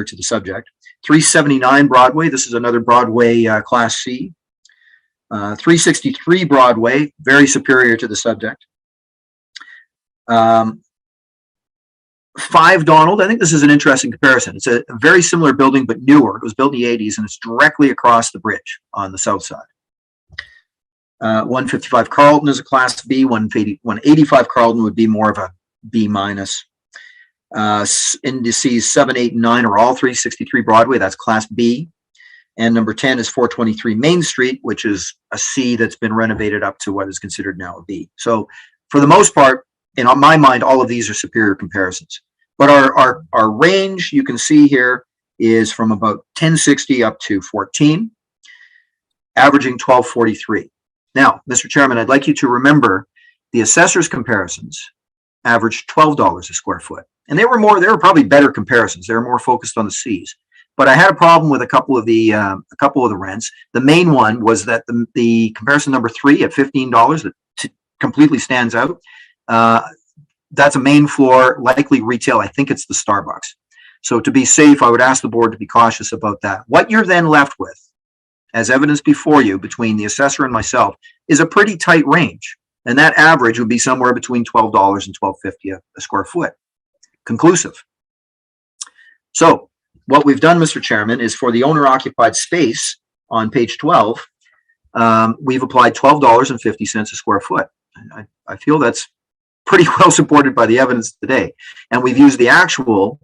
to the subject. 379 Broadway. This is another Broadway Class C. 363 Broadway, very superior to the subject. 5 Donald. I think this is an interesting comparison. It's a very similar building, but newer. It was built in the 80s, and it's directly across the bridge on the south side. 155 Carlton is a Class B. 185 Carlton would be more of a B minus. Indices 7, 8, and 9 are all 363 Broadway. That's Class B. And number 10 is 423 Main Street, which is a C that's been renovated up to what is considered now a B. So for the most part, in my mind, all of these are superior comparisons. But our range, you can see here, is from about 1060 up to 14, averaging 1243. Now, Mr. Chairman, I'd like you to remember the assessor's comparisons averaged $12 a square foot. And they were probably better comparisons. They were more focused on the C's. But I had a problem with a couple of the rents. The main one was that the comparison number 3 at $15 that completely stands out. That's a main floor, likely retail. I think it's the Starbucks. So to be safe, I would ask the board to be cautious about that. What you're then left with, as evidence before you between the assessor and myself, is a pretty tight range. And that average would be somewhere between $12 and $12.50 a square foot. Conclusive. So what we've done, Mr. Chairman, is for the owner-occupied space on page 12, we've applied $12.50 a square foot. I feel that's pretty well supported by the evidence today. And we've used the actual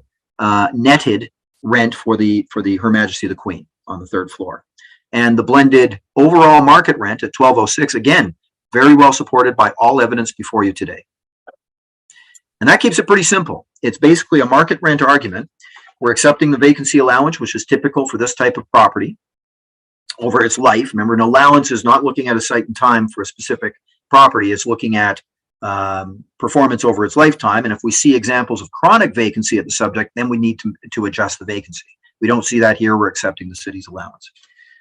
netted rent for the Her Majesty the Queen on the third floor. And the blended overall market rent at $12.06, again, very well supported by all evidence before you today. And that keeps it pretty simple. It's basically a market rent argument. We're accepting the vacancy allowance, which is typical for this type of property over its life. Remember, an allowance is not looking at a site and time for a specific property. It's looking at performance over its lifetime. And if we see examples of chronic vacancy at the subject, then we need to adjust the vacancy. We don't see that here. We're accepting the city's allowance.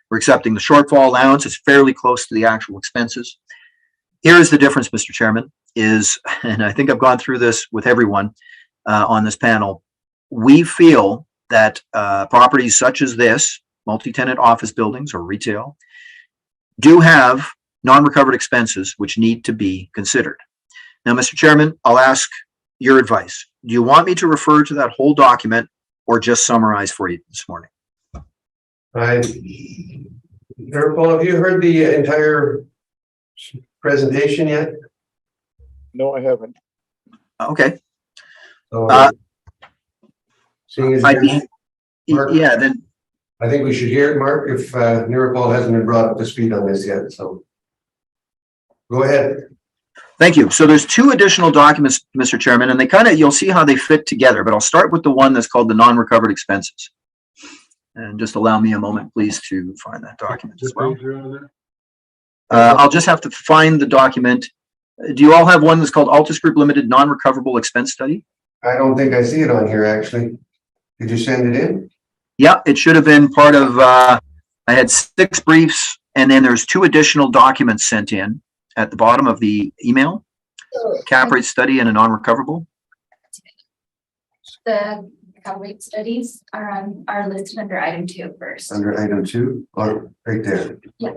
We're accepting the shortfall allowance. It's fairly close to the actual expenses. Here is the difference, Mr. Chairman, and I think I've gone through this with everyone on this panel. We feel that properties such as this, multi-tenant office buildings or retail, do have non-recovered expenses which need to be considered. Now, Mr. Chairman, I'll ask your advice. Do you want me to refer to that whole document or just summarize for you this morning?
Paul, have you heard the entire presentation yet?
No, I haven't.
Okay.
Seeing as
Yeah, then
I think we should hear it, Mark, if Nirapal hasn't been brought up to speed on this yet, so. Go ahead.
Thank you. So there's two additional documents, Mr. Chairman, and they kind of, you'll see how they fit together, but I'll start with the one that's called the non-recovered expenses. And just allow me a moment, please, to find that document as well. I'll just have to find the document. Do you all have one that's called Altus Group Limited Non-Recoverable Expense Study?
I don't think I see it on here, actually. Did you send it in?
Yeah, it should have been part of, I had 6 briefs, and then there's 2 additional documents sent in at the bottom of the email. Cap rate study and a non-recoverable.
The cap rate studies are listed under item 2 first.
Under item 2, or right there?
Yeah.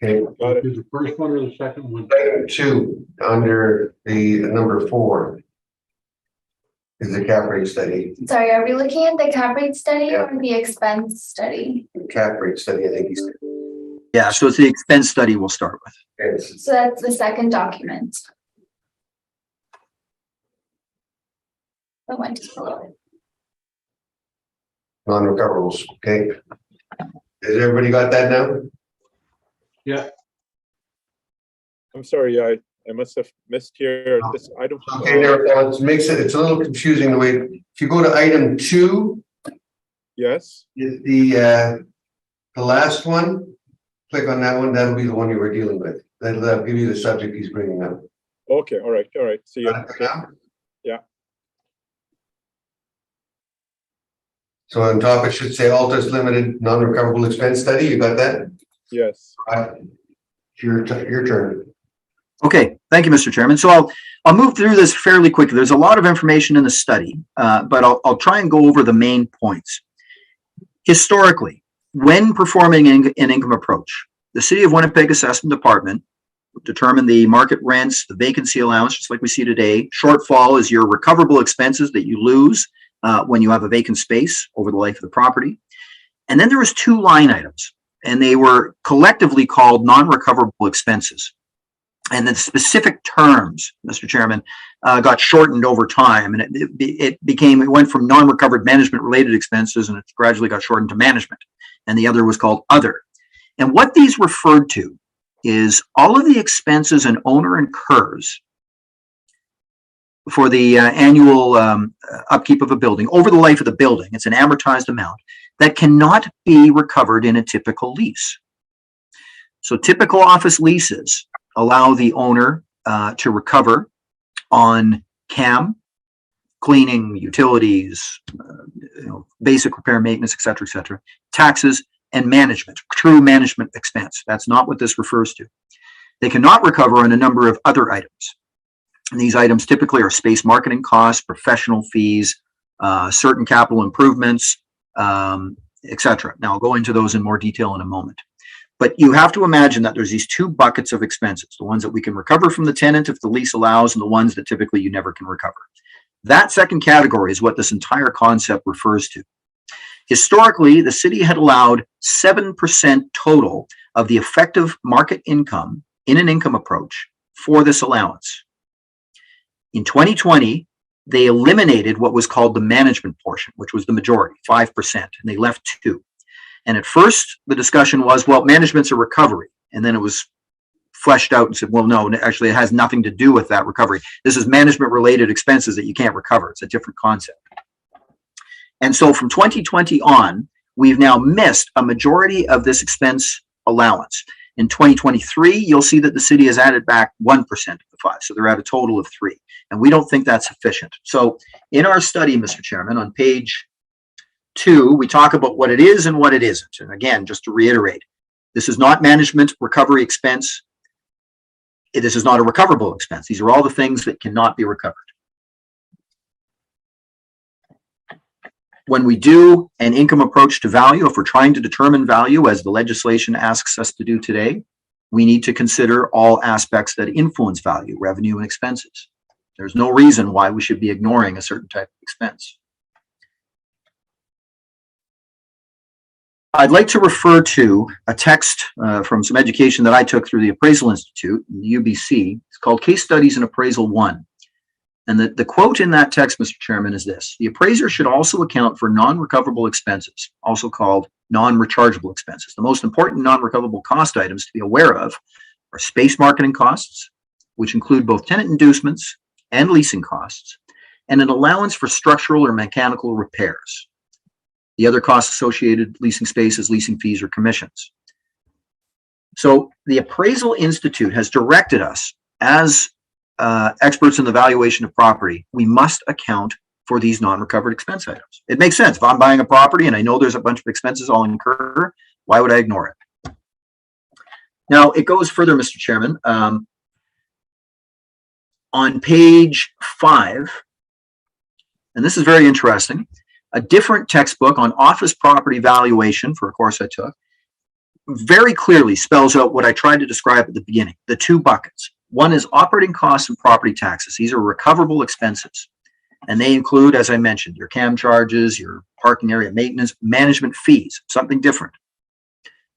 Okay,
Got it.
Is the first one or the second one?
item 2, under the number 4. Is the cap rate study,
Sorry, are we looking at the cap rate study
Yeah.
or the expense study?
cap rate study, I think he said.
Yeah, so it's the expense study we'll start with.
Yes.
So that's the second document. The one just below it.
Non-recoverables, okay? Has everybody got that now?
Yeah,
I'm sorry, I must have missed here. This item.
Okay, there, it makes it, it's a little confusing the way, if you go to item 2,
Yes,
is the last one, click on that one, that'll be the one you were dealing with. That'll give you the subject he's bringing up.
okay, all right, see you. Yeah.
So on top, it should say Altus Limited Non-Recoverable Expense Study, you got that?
Yes,
Your turn.
Okay, thank you, Mr. Chairman. So I'll move through this fairly quickly. There's a lot of information in the study, but I'll try and go over the main points. Historically, when performing an income approach, the City of Winnipeg Assessment Department determined the market rents, the vacancy allowance, just like we see today. Shortfall is your recoverable expenses that you lose when you have a vacant space over the life of the property. And then there was 2 line items, and they were collectively called non-recoverable expenses. And the specific terms, Mr. Chairman, got shortened over time, and it went from non-recovered management-related expenses, and it gradually got shortened to management. And the other was called other. And what these referred to is all of the expenses an owner incurs for the annual upkeep of a building over the life of the building. It's an amortized amount that cannot be recovered in a typical lease. So typical office leases allow the owner to recover on CAM, cleaning, utilities, basic repair, maintenance, et cetera, taxes, and management, true management expense. That's not what this refers to. They cannot recover on a number of other items. And these items typically are space marketing costs, professional fees, certain capital improvements, et cetera. Now, I'll go into those in more detail in a moment. But you have to imagine that there's these 2 buckets of expenses, the ones that we can recover from the tenant if the lease allows, and the ones that typically you never can recover. That second category is what this entire concept refers to. Historically, the city had allowed 7% total of the effective market income in an income approach for this allowance. In 2020, they eliminated what was called the management portion, which was the majority, 5%, and they left 2. And at first, the discussion was, well, management's a recovery. And then it was fleshed out and said, well, no, actually, it has nothing to do with that recovery. This is management-related expenses that you can't recover. It's a different concept. And so from 2020 on, we've now missed a majority of this expense allowance. In 2023, you'll see that the city has added back 1% of the 5. So they're at a total of 3. And we don't think that's sufficient. So in our study, Mr. Chairman, on page 2, we talk about what it is and what it isn't. And again, just to reiterate, this is not management recovery expense. This is not a recoverable expense. These are all the things that cannot be recovered. When we do an income approach to value, if we're trying to determine value, as the legislation asks us to do today, we need to consider all aspects that influence value, revenue, and expenses. There's no reason why we should be ignoring a certain type of expense. I'd like to refer to a text from some education that I took through the Appraisal Institute, the UBC. It's called Case Studies in Appraisal 1. And the quote in that text, Mr. Chairman, is this: the appraiser should also account for non-recoverable expenses, also called non-rechargeable expenses. The most important non-recoverable cost items to be aware of are space marketing costs, which include both tenant inducements and leasing costs, and an allowance for structural or mechanical repairs. The other costs associated with leasing space is leasing fees or commissions. So the Appraisal Institute has directed us as experts in the valuation of property, we must account for these non-recovered expense items. It makes sense. If I'm buying a property and I know there's a bunch of expenses I'll incur, why would I ignore it? Now, it goes further, Mr. Chairman. On page 5, and this is very interesting, a different textbook on office property valuation for a course I took very clearly spells out what I tried to describe at the beginning, the two buckets. One is operating costs and property taxes. These are recoverable expenses. And they include, as I mentioned, your CAM charges, your parking area maintenance, management fees, something different.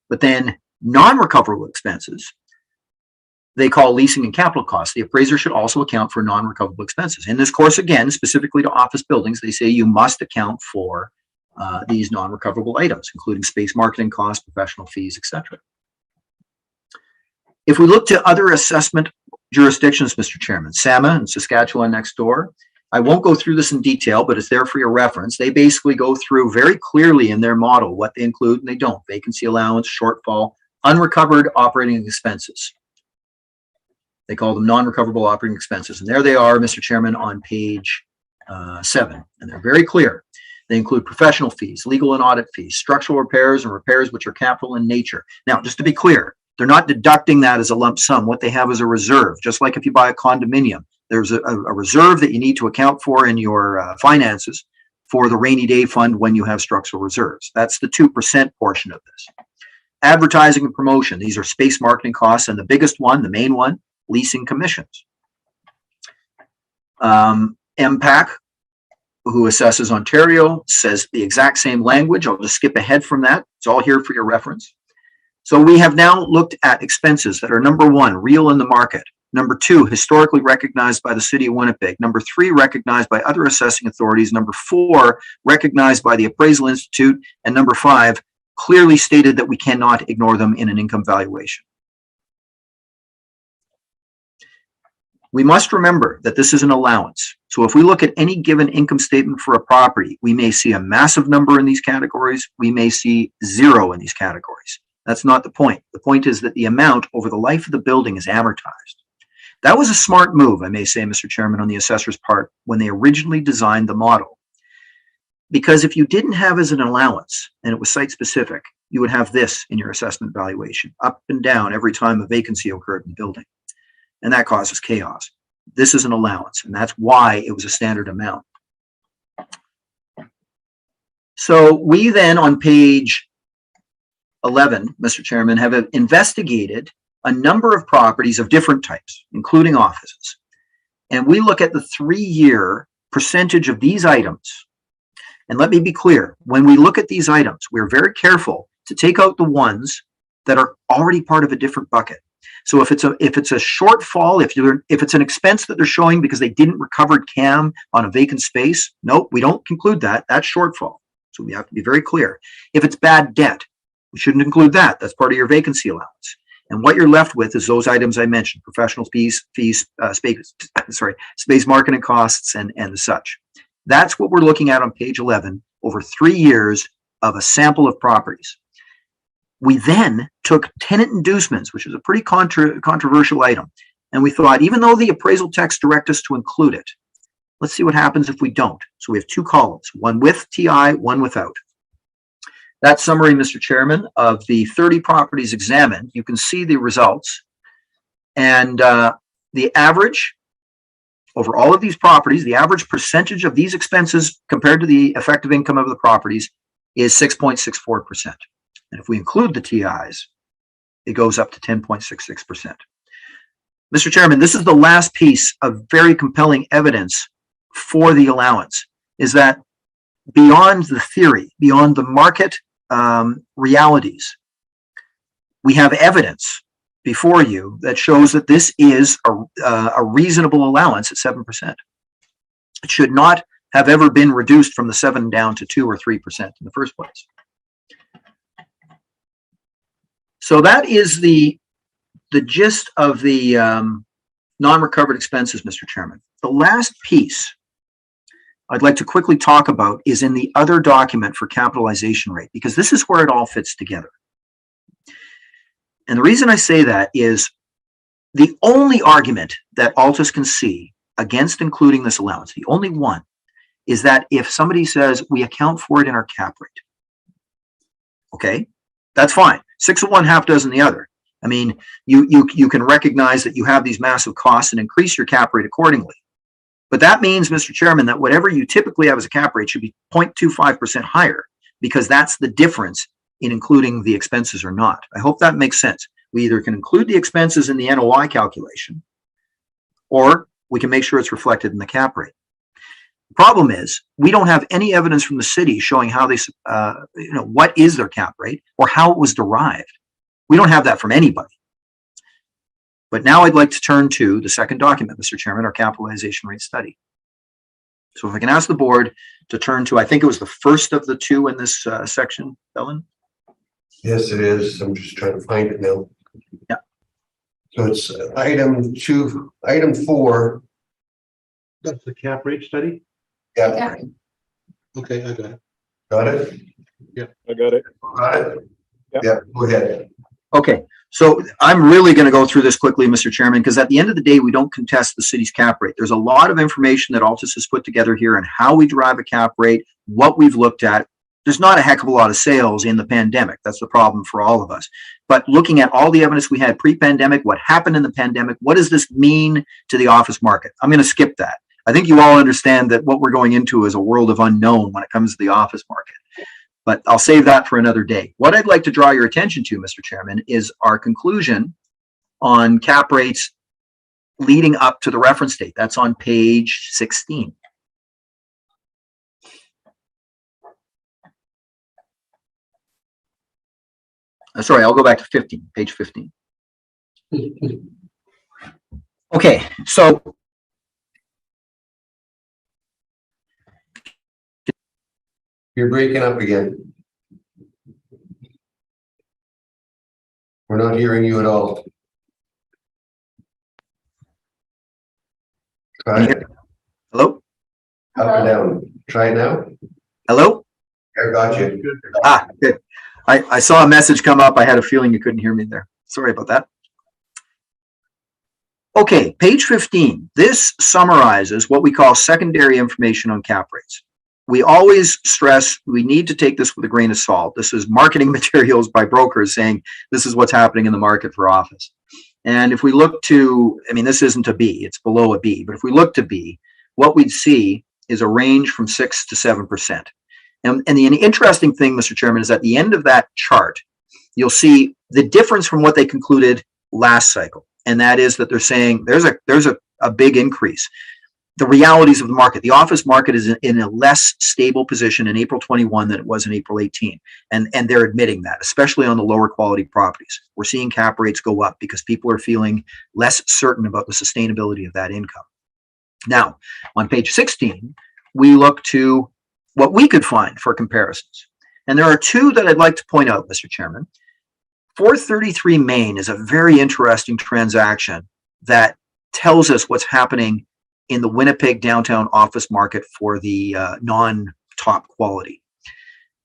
But then non-recoverable expenses, they call leasing and capital costs. The appraiser should also account for non-recoverable expenses. In this course, again, specifically to office buildings, they say you must account for these non-recoverable items, including space marketing costs, professional fees, etc. If we look to other assessment jurisdictions, Mr. Chairman, SAMA and Saskatchewan next door, I won't go through this in detail, but it's there for your reference. They basically go through very clearly in their model what they include and they don't. Vacancy allowance, shortfall, unrecovered operating expenses. They call them non-recoverable operating expenses. And there they are, Mr. Chairman, on page 7. And they're very clear. They include professional fees, legal and audit fees, structural repairs, and repairs which are capital in nature. Now, just to be clear, they're not deducting that as a lump sum. What they have is a reserve. Just like if you buy a condominium, there's a reserve that you need to account for in your finances for the rainy day fund when you have structural reserves. That's the 2% portion of this. Advertising and promotion. These are space marketing costs. And the biggest one, the main one, leasing commissions. MPAC, who assesses Ontario, says the exact same language. I'll just skip ahead from that. It's all here for your reference. So we have now looked at expenses that are number 1, real in the market. Number 2, historically recognized by the City of Winnipeg. Number 3, recognized by other assessing authorities. Number 4, recognized by the Appraisal Institute. And number 5, clearly stated that we cannot ignore them in an income valuation. We must remember that this is an allowance. So if we look at any given income statement for a property, we may see a massive number in these categories. We may see 0 in these categories. That's not the point. The point is that the amount over the life of the building is amortized. That was a smart move, I may say, Mr. Chairman, on the assessor's part when they originally designed the model. Because if you didn't have as an allowance, and it was site-specific, you would have this in your assessment valuation, up and down every time a vacancy occurred in the building. And that causes chaos. This is an allowance, and that's why it was a standard amount. So we then, on page 11, Mr. Chairman, have investigated a number of properties of different types, including offices. And we look at the 3-year percentage of these items. And let me be clear, when we look at these items, we're very careful to take out the ones that are already part of a different bucket. So if it's a shortfall, if it's an expense that they're showing because they didn't recover CAM on a vacant space, nope, we don't conclude that. That's shortfall. So we have to be very clear. If it's bad debt, we shouldn't include that. That's part of your vacancy allowance. And what you're left with is those items I mentioned: professional fees, space marketing costs, and such. That's what we're looking at on page 11 over 3 years of a sample of properties. We then took tenant inducements, which is a pretty controversial item. And we thought, even though the appraisal text directs us to include it, let's see what happens if we don't. So we have 2 columns, one with TI, one without. That summary, Mr. Chairman, of the 30 properties examined, you can see the results. And the average over all of these properties, the average percentage of these expenses compared to the effective income of the properties is 6.64%. And if we include the TIs, it goes up to 10.66%. Mr. Chairman, this is the last piece of very compelling evidence for the allowance, is that beyond the theory, beyond the market realities, we have evidence before you that shows that this is a reasonable allowance at 7%. It should not have ever been reduced from the 7 down to 2 or 3% in the first place. So that is the gist of the non-recovered expenses, Mr. Chairman. The last piece I'd like to quickly talk about is in the other document for capitalization rate, because this is where it all fits together. And the reason I say that is the only argument that Altus can see against including this allowance, the only one, is that if somebody says we account for it in our cap rate. Okay, that's fine. 6 of one, half dozen the other. I mean, you can recognize that you have these massive costs and increase your cap rate accordingly. But that means, Mr. Chairman, that whatever you typically have as a cap rate should be 0.25% higher, because that's the difference in including the expenses or not. I hope that makes sense. We either can include the expenses in the NOI calculation, or we can make sure it's reflected in the cap rate. The problem is we don't have any evidence from the city showing how they, what is their cap rate or how it was derived. We don't have that from anybody. But now I'd like to turn to the second document, Mr. Chairman, our capitalization rate study. So if I can ask the board to turn to, I think it was the first of the two in this section, Ellen?
Yes, it is. I'm just trying to find it now.
Yeah.
So it's item 4.
That's the cap rate study?
Yeah,
Yeah.
Okay, I got it.
got it?
I got it.
Got it?
Yeah.
Yeah, go ahead.
Okay, so I'm really going to go through this quickly, Mr. Chairman, because at the end of the day, we don't contest the city's cap rate. There's a lot of information that Altus has put together here on how we derive a cap rate, what we've looked at. There's not a heck of a lot of sales in the pandemic. That's the problem for all of us. But looking at all the evidence we had pre-pandemic, what happened in the pandemic, what does this mean to the office market? I'm going to skip that. I think you all understand that what we're going into is a world of unknown when it comes to the office market. But I'll save that for another day. What I'd like to draw your attention to, Mr. Chairman, is our conclusion on cap rates leading up to the reference date. That's on page 16. Sorry, I'll go back to 15, page 15. Okay, so
You're breaking up again. We're not hearing you at all. Try it
hello?
up and down. Try it now.
Hello?
I got you.
Ah, good. I saw a message come up. I had a feeling you couldn't hear me there. Sorry about that. Okay, page 15. This summarizes what we call secondary information on cap rates. We always stress we need to take this with a grain of salt. This is marketing materials by brokers saying this is what's happening in the market for office. And if we look to, I mean, this isn't a B, it's below a B, but if we look to B, what we'd see is a range from 6 to 7%. And the interesting thing, Mr. Chairman, is at the end of that chart, you'll see the difference from what they concluded last cycle. And that is that they're saying there's a big increase. The realities of the market. The office market is in a less stable position in April 21 than it was in April 18. And they're admitting that, especially on the lower quality properties. We're seeing cap rates go up because people are feeling less certain about the sustainability of that income. Now, on page 16, we look to what we could find for comparisons. And there are two that I'd like to point out, Mr. Chairman. 433 Main is a very interesting transaction that tells us what's happening in the Winnipeg downtown office market for the non-top quality.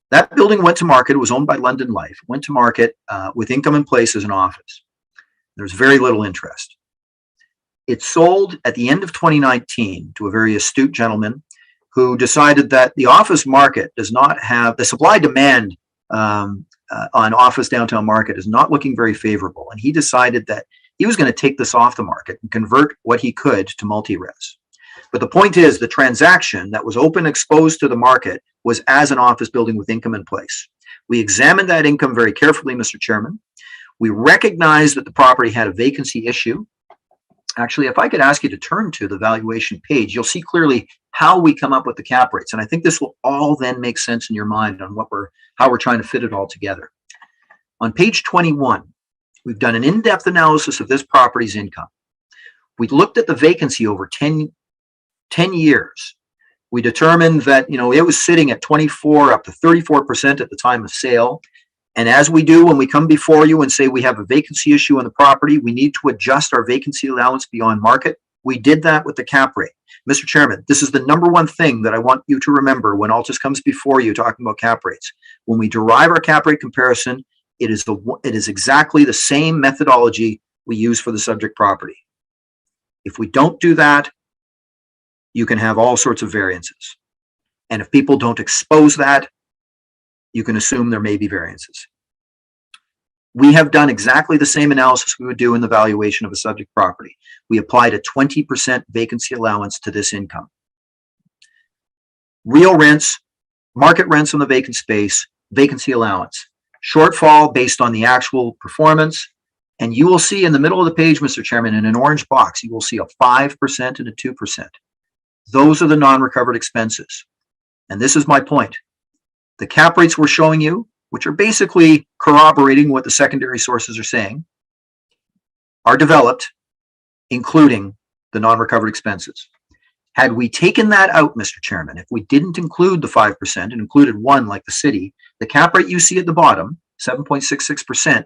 That building went to market. It was owned by London Life. Went to market with income in place as an office. There's very little interest. It sold at the end of 2019 to a very astute gentleman who decided that the office market does not have, the supply-demand on office downtown market is not looking very favorable. And he decided that he was going to take this off the market and convert what he could to multi-res. But the point is the transaction that was open, exposed to the market was as an office building with income in place. We examined that income very carefully, Mr. Chairman. We recognized that the property had a vacancy issue. Actually, if I could ask you to turn to the valuation page, you'll see clearly how we come up with the cap rates. And I think this will all then make sense in your mind on how we're trying to fit it all together. On page 21, we've done an in-depth analysis of this property's income. We looked at the vacancy over 10 years We determined that, you know, it was sitting at 24 up to 34% at the time of sale. And as we do when we come before you and say we have a vacancy issue on the property, we need to adjust our vacancy allowance beyond market. We did that with the cap rate. Mr. Chairman, this is the number one thing that I want you to remember when Altus comes before you talking about cap rates. When we derive our cap rate comparison, it is exactly the same methodology we use for the subject property. If we don't do that, you can have all sorts of variances. And if people don't expose that, you can assume there may be variances. We have done exactly the same analysis we would do in the valuation of a subject property. We applied a 20% vacancy allowance to this income. Real rents, market rents on the vacant space, vacancy allowance, shortfall based on the actual performance. And you will see in the middle of the page, Mr. Chairman, in an orange box, you will see a 5% and a 2%. Those are the non-recovered expenses. And this is my point. The cap rates we're showing you, which are basically corroborating what the secondary sources are saying, are developed, including the non-recovered expenses. Had we taken that out, Mr. Chairman, if we didn't include the 5% and included one like the city, the cap rate you see at the bottom, 7.66%,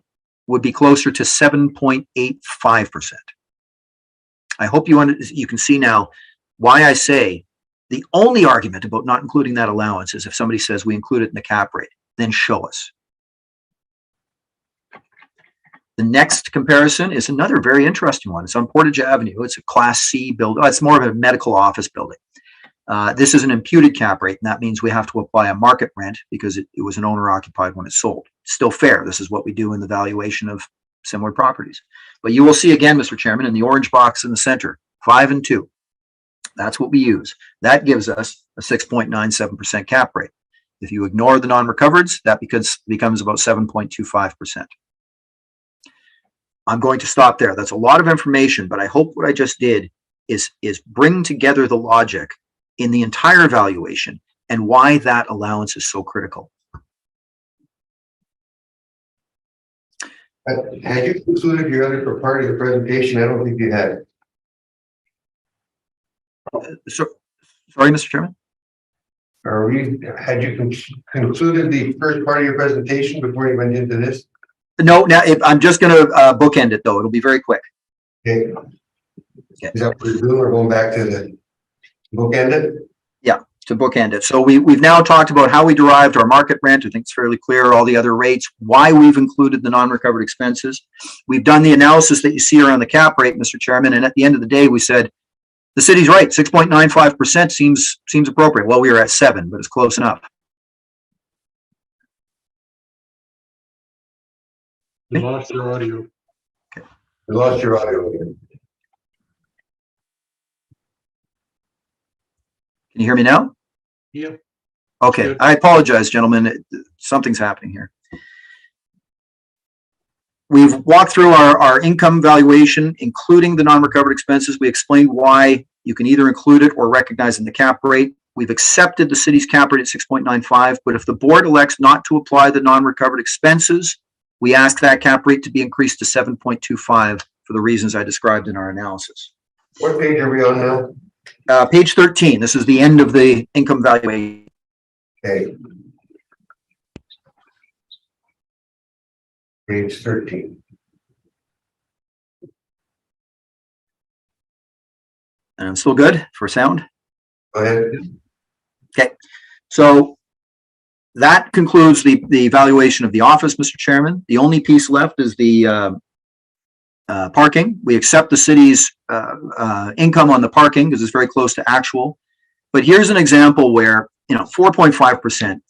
would be closer to 7.85%. I hope you can see now why I say the only argument about not including that allowance is if somebody says we include it in the cap rate, then show us. The next comparison is another very interesting one. It's on Portage Avenue. It's a Class C building. It's more of a medical office building. This is an imputed cap rate, and that means we have to apply a market rent because it was an owner occupied when it sold. Still fair. This is what we do in the valuation of similar properties. But you will see again, Mr. Chairman, in the orange box in the center, 5 and 2. That's what we use. That gives us a 6.97% cap rate. If you ignore the non-recovereds, that becomes about 7.25%. I'm going to stop there. That's a lot of information, but I hope what I just did is bring together the logic in the entire valuation and why that allowance is so critical.
Had you concluded your other part of the presentation? I don't think you had.
Sorry, Mr. Chairman?
Had you concluded the first part of your presentation before you went into this?
No, now I'm just going to bookend it though. It'll be very quick.
Okay. Is that what we're doing? We're going back to the bookend it?
Yeah, to bookend it. So we've now talked about how we derived our market rent. I think it's fairly clear, all the other rates, why we've included the non-recovered expenses. We've done the analysis that you see around the cap rate, Mr. Chairman, and at the end of the day, we said, the city's right, 6.95% seems appropriate. Well, we were at 7, but it's close enough.
You lost your audio.
You lost your audio again.
Can you hear me now?
Yeah.
Okay,
Good.
I apologize, gentlemen. Something's happening here. We've walked through our income valuation, including the non-recovered expenses. We explained why you can either include it or recognize in the cap rate. We've accepted the city's cap rate at 6.95, but if the board elects not to apply the non-recovered expenses, we ask that cap rate to be increased to 7.25 for the reasons I described in our analysis.
What page are we on now?
Page 13, this is the end of the income valuation.
Okay. Page 13.
And I'm still good for sound?
Go ahead.
Okay, so that concludes the evaluation of the office, Mr. Chairman. The only piece left is the parking. We accept the city's income on the parking because it's very close to actual. But here's an example where, 4.5%,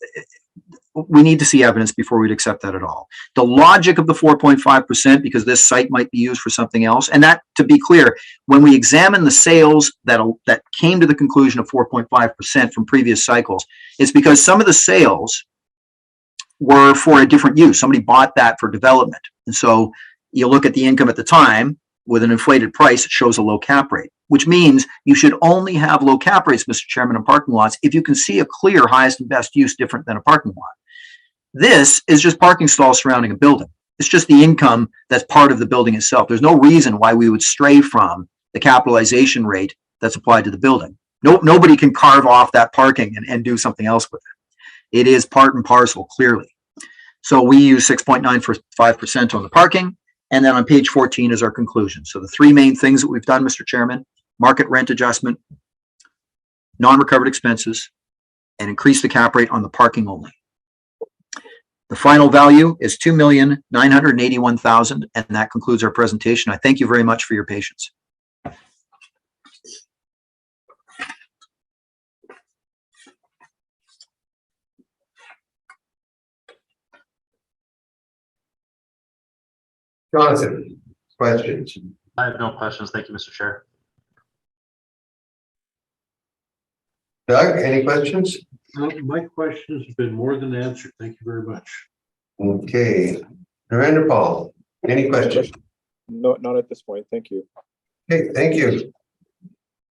we need to see evidence before we'd accept that at all. The logic of the 4.5%, because this site might be used for something else, and that, to be clear, when we examine the sales that came to the conclusion of 4.5% from previous cycles, it's because some of the sales were for a different use. Somebody bought that for development. And so you look at the income at the time with an inflated price, it shows a low cap rate, which means you should only have low cap rates, Mr. Chairman, in parking lots if you can see a clear highest and best use different than a parking lot. This is just parking stalls surrounding a building. It's just the income that's part of the building itself. There's no reason why we would stray from the capitalization rate that's applied to the building. nobody can carve off that parking and do something else with it. It is part and parcel, clearly. So we use 6.95% on the parking. And then on page 14 is our conclusion. So the three main things that we've done, Mr. Chairman: market rent adjustment, non-recovered expenses, and increase the cap rate on the parking only. The final value is $2,981,000, and that concludes our presentation. I thank you very much for your patience.
Jonathan, questions?
I have no questions. Thank you, Mr. Chair.
Doug, any questions?
My questions have been more than answered. Thank you very much.
Okay. Narendra Paul, any questions?
No, not at this point. Thank you.
Okay, thank you.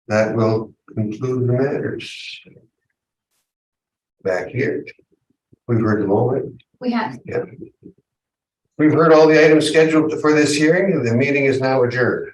That will conclude the matters. Back here. We've heard the moment.
We have.
Yeah. We've heard all the items scheduled for this hearing, and the meeting is now adjourned.